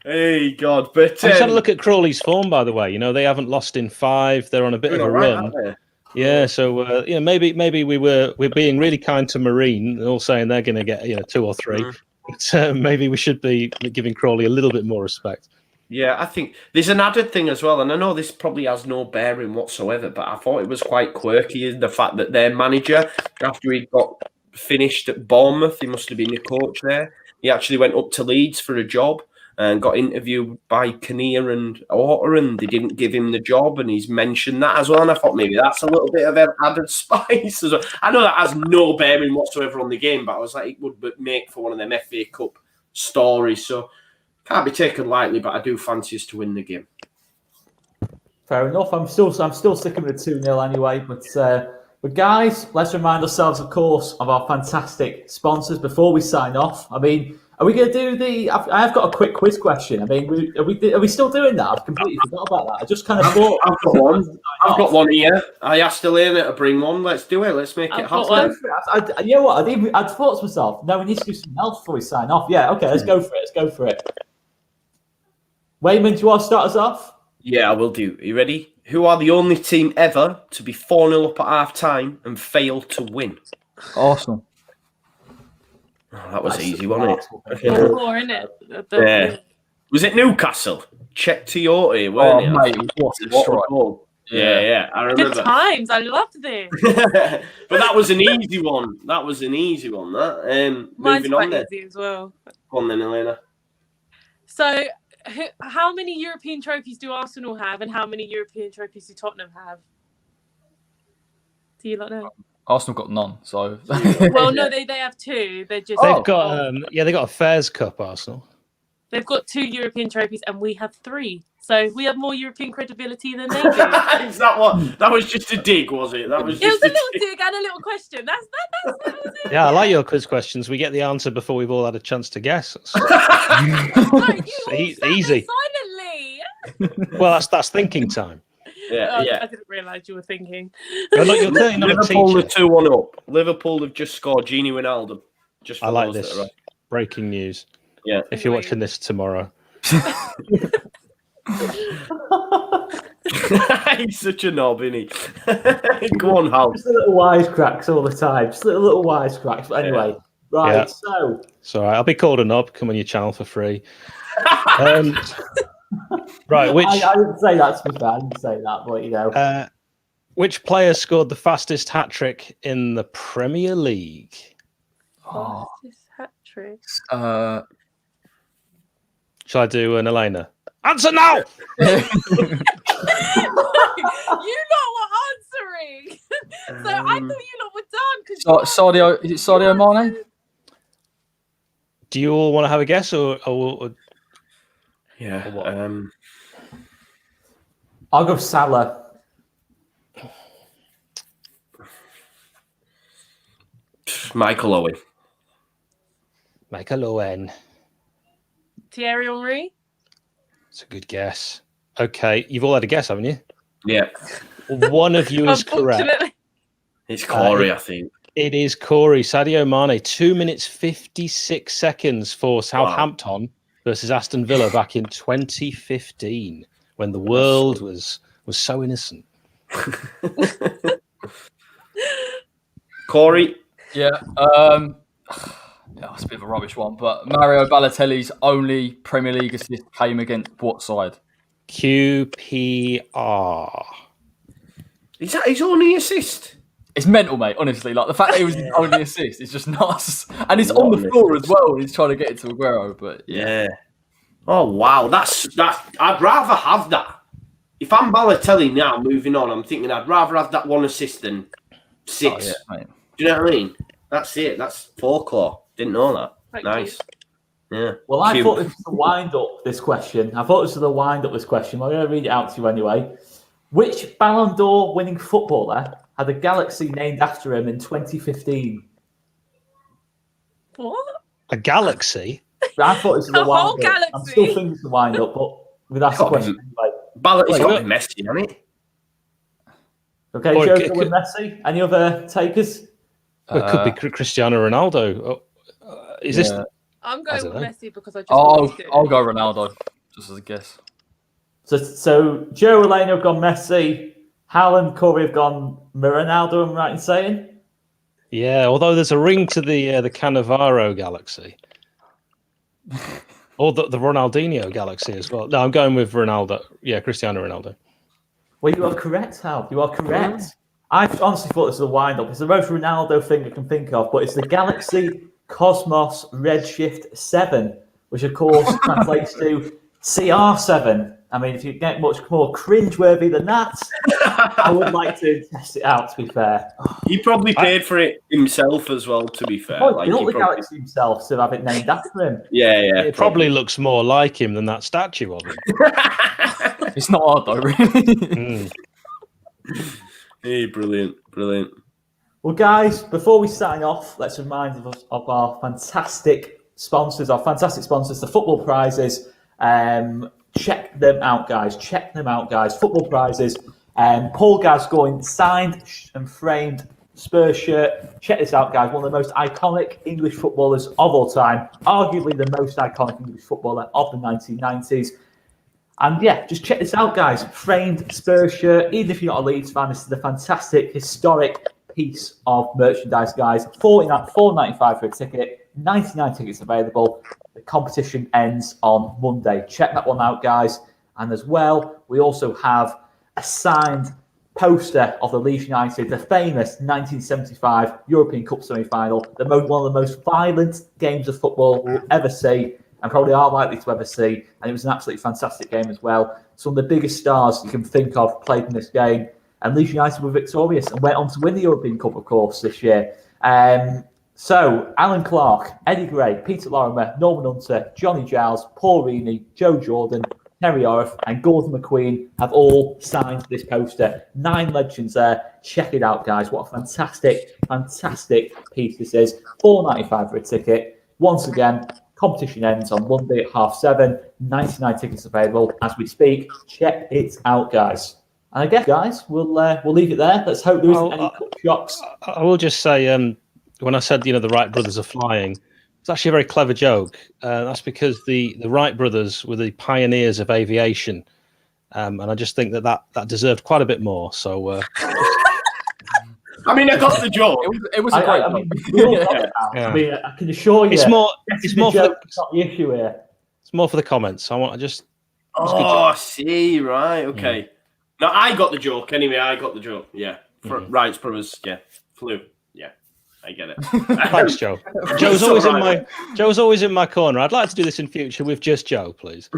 C: Hey, God. But
D: I just had a look at Crawley's form, by the way. They haven't lost in 5. They're on a bit of a run. Yeah, so maybe we're being really kind to Marine, all saying they're going to get 2 or 3. But maybe we should be giving Crawley a little bit more respect.
C: Yeah, I think there's an added thing as well, and I know this probably has no bearing whatsoever, but I thought it was quite quirky in the fact that their manager, after he got finished at Bournemouth, he must have been the coach there. He actually went up to Leeds for a job and got interviewed by Kinnear and Orta, and they didn't give him the job, and he's mentioned that as well. And I thought maybe that's a little bit of added spice as well. I know that has no bearing whatsoever on the game, but I was like, it would make for one of them FA Cup stories. So can't be taken lightly, but I do fancy us to win the game.
A: Fair enough. I'm still sticking with 2-0 anyway. But guys, let's remind ourselves, of course, of our fantastic sponsors before we sign off. I mean, are we going to do I have got a quick quiz question. I mean, are we still doing that? I've completely forgot about that. I just kind of thought.
C: I've got one here. I asked Elena to bring one. Let's do it. Let's make it happen.
A: You know what? I'd thought to myself, no, we need to do something else before we sign off. Yeah, okay, let's go for it. Wayman, do you want to start us off?
C: Yeah, I will do. Are you ready? Who are the only team ever to be 4-0 up at half-time and fail to win?
E: Arsenal.
C: Oh, that was easy, wasn't it?
B: Isn't it?
C: Yeah. Was it Newcastle? Check Toyota, weren't it?
E: Mate, what a goal.
C: Yeah, I remember.
B: Good times. I loved this.
C: But that was an easy one. Mine's moving on
B: quite easy as well.
C: Go on then, Elena.
B: So, how many European trophies do Arsenal have, and how many European trophies do Tottenham have? Do you lot know?
E: Arsenal got none, so.
B: Well, no, they have 2. They've
D: got they got a Fairs Cup. Arsenal.
B: They've got 2 European trophies, and we have 3. So we have more European credibility than they do.
C: Is that what? That was just a dig, was it? That was.
B: It was a little dig and a little question. That was it.
D: Yeah, I like your quiz questions. We get the answer before we've all had a chance to guess.
B: Easy. Silently.
D: Well, that's thinking time.
C: Yeah.
B: I didn't realise you were thinking.
C: Liverpool are 2-1 up. Liverpool have just scored Gini Wijnaldum.
D: I like this. Breaking news.
C: Yeah.
D: If you're watching this tomorrow.
C: He's such a knob, isn't he? Go on, Hal.
A: Just little wisecracks all the time. Just little wisecracks. But anyway, right. So
D: it's all right. I'll be called a knob. Come on your channel for free. Right. Which
A: I didn't say that. To be fair, I didn't say that, but
D: which player scored the fastest hat trick in the Premier League?
B: Fastest hat trick.
D: Shall I do an Elena? Answer now.
B: You lot were answering. So I thought you lot were done.
E: Sadio, is it Sadio Mane?
D: Do you all want to have a guess, or
C: Yeah.
D: what?
A: I'll go Salah.
C: Michael Owen.
D: Michael Owen?
B: Thierry Henry.
D: It's a good guess. Okay, you've all had a guess, haven't you?
C: Yeah.
D: One of you is correct.
B: Unfortunately.
C: It's Corey, I think.
D: It is Corey. Sadio Mane. 2 minutes 56 seconds for Southampton versus Aston Villa back in 2015, when the world was so innocent.
C: Corey.
E: Yeah. That's a bit of a rubbish one, but Mario Balotelli's only Premier League assist came against what side?
D: QPR.
C: Is that his only assist?
E: It's mental, mate. Honestly, like the fact that it was his only assist is just nuts, and he's on the floor as well. He's trying to get it to Aguero, but
C: Yeah. Oh wow, that's I'd rather have that. If I'm Balotelli now, moving on, I'm thinking I'd rather have that one assist than 6.
E: Oh, yeah, mate.
C: Do you know what I mean? That's it. That's folklore. Didn't know that.
B: Thank
C: Nice. Yeah.
A: Well, I thought this was the wind-up, this question. I'm going to read it out to you anyway. Which Ballon d'Or winning footballer had a galaxy named after him in 2015?
B: What?
D: A galaxy?
A: I thought this was
B: A
A: the
B: whole
A: wind-up.
B: galaxy?
A: I'm still thinking it's the wind-up, but we've asked the question anyway.
C: It's got to be Messi, hasn't it?
A: Okay,
D: Or
A: Joe,
D: it
A: with Messi. Any other takers?
D: Well, it could be Cristiano Ronaldo. Is this?
B: I'm
D: I
B: going
D: don't
B: with
D: know.
B: Messi because I just.
E: I'll go Ronaldo, just as a guess.
A: So Joe and Elena have gone Messi. Hal and Corey have gone Ronaldo, I'm right in saying?
D: Yeah, although there's a ring to the Cannavaro galaxy. Or the Ronaldinho galaxy as well. No, I'm going with Ronaldo. Yeah, Cristiano Ronaldo.
A: Well, you are correct, Hal. You are correct. I honestly thought this was a wind-up. It's the most Ronaldo thing I can think of, but it's the Galaxy Cosmos Redshift 7, which of course translates to CR7. I mean, if you get much more cringeworthy than that, I would like to test it out, to be fair.
C: He probably paid for it himself as well, to be fair.
A: Oh, he built the Galaxy himself to have it named after him.
C: Yeah.
D: It probably looks more like him than that statue of him.
E: It's not hard though, really.
C: Hey, brilliant.
A: Well, guys, before we sign off, let's remind us of our fantastic sponsors, the football prizes. Check them out, guys. Football prizes. Paul Gascoigne signed and framed Spurs shirt. Check this out, guys. One of the most iconic English footballers of all time. Arguably the most iconic English footballer of the 1990s. And yeah, just check this out, guys. Framed Spurs shirt. Even if you're not a Leeds fan, this is a fantastic, historic piece of merchandise, guys. $4.95 for a ticket. 99 tickets available. The competition ends on Monday. Check that one out, guys. And as well, we also have a signed poster of the Leeds United, the famous 1975 European Cup semi-final, one of the most violent games of football we'll ever see, and probably are likely to ever see. And it was an absolutely fantastic game as well. Some of the biggest stars you can think of played in this game. And Leeds United were victorious and went on to win the European Cup, of course, this year. So, Alan Clark, Eddie Gray, Peter Lorimer, Norman Hunter, Johnny Giles, Paul Reaney, Joe Jordan, Terry Orff, and Gordon McQueen have all signed this poster. 9 legends there. Check it out, guys. What a fantastic piece this is. $4.95 for a ticket. Once again, competition ends on Monday at 7:30. 99 tickets available as we speak. Check it out, guys. And I guess, guys, we'll leave it there. Let's hope there isn't any cup shocks.
D: I will just say, when I said, the Wright brothers are flying, it's actually a very clever joke. That's because the Wright brothers were the pioneers of aviation. And I just think that deserved quite a bit more. So,
C: I mean, I got the joke.
E: It was a great
A: I mean, we all got it now.
E: Yeah.
A: I mean, I can assure you,
D: it's more for
A: joke, it's not the issue here.
D: it's more for the comments. I just.
C: Oh, I see. Right. Okay. No, I got the joke. Anyway, I got the joke. Yeah. Wright's brothers. Yeah. Flew. Yeah. I get it.
D: Thanks, Joe. Joe's always in my corner. I'd like to do this in future with just Joe, please.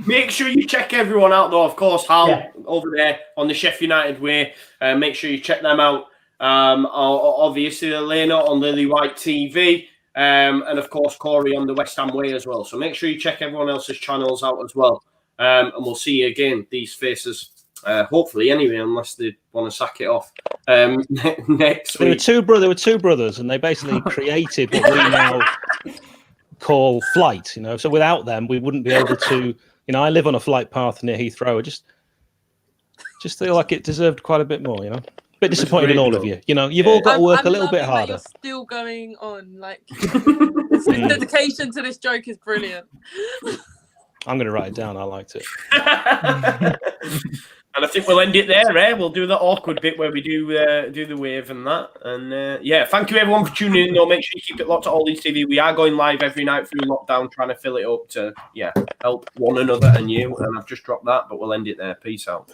C: Make sure you check everyone out, though. Of course, Hal over there on the Sheffield United way. Make sure you check them out. Obviously, Elena on Lily White TV. And of course, Corey on the West Ham way as well. So make sure you check everyone else's channels out as well. And we'll see you again, these faces. Hopefully, anyway, unless they want to sack it off next week.
D: There were two brothers, and they basically created what we now call flight. So without them, we wouldn't be able to. I live on a flight path near Heathrow. I just feel like it deserved quite a bit more. Bit disappointed in all of you. You've all got to work a little bit harder.
B: You're still going on. Like the dedication to this joke is brilliant.
D: I'm going to write it down. I liked it.
C: And I think we'll end it there. We'll do the awkward bit where we do the wave and that. And thank you everyone for tuning in. Though, make sure you keep it locked to Leeds TV. We are going live every night through lockdown, trying to fill it up to help one another and you. And I've just dropped that, but we'll end it there. Peace out.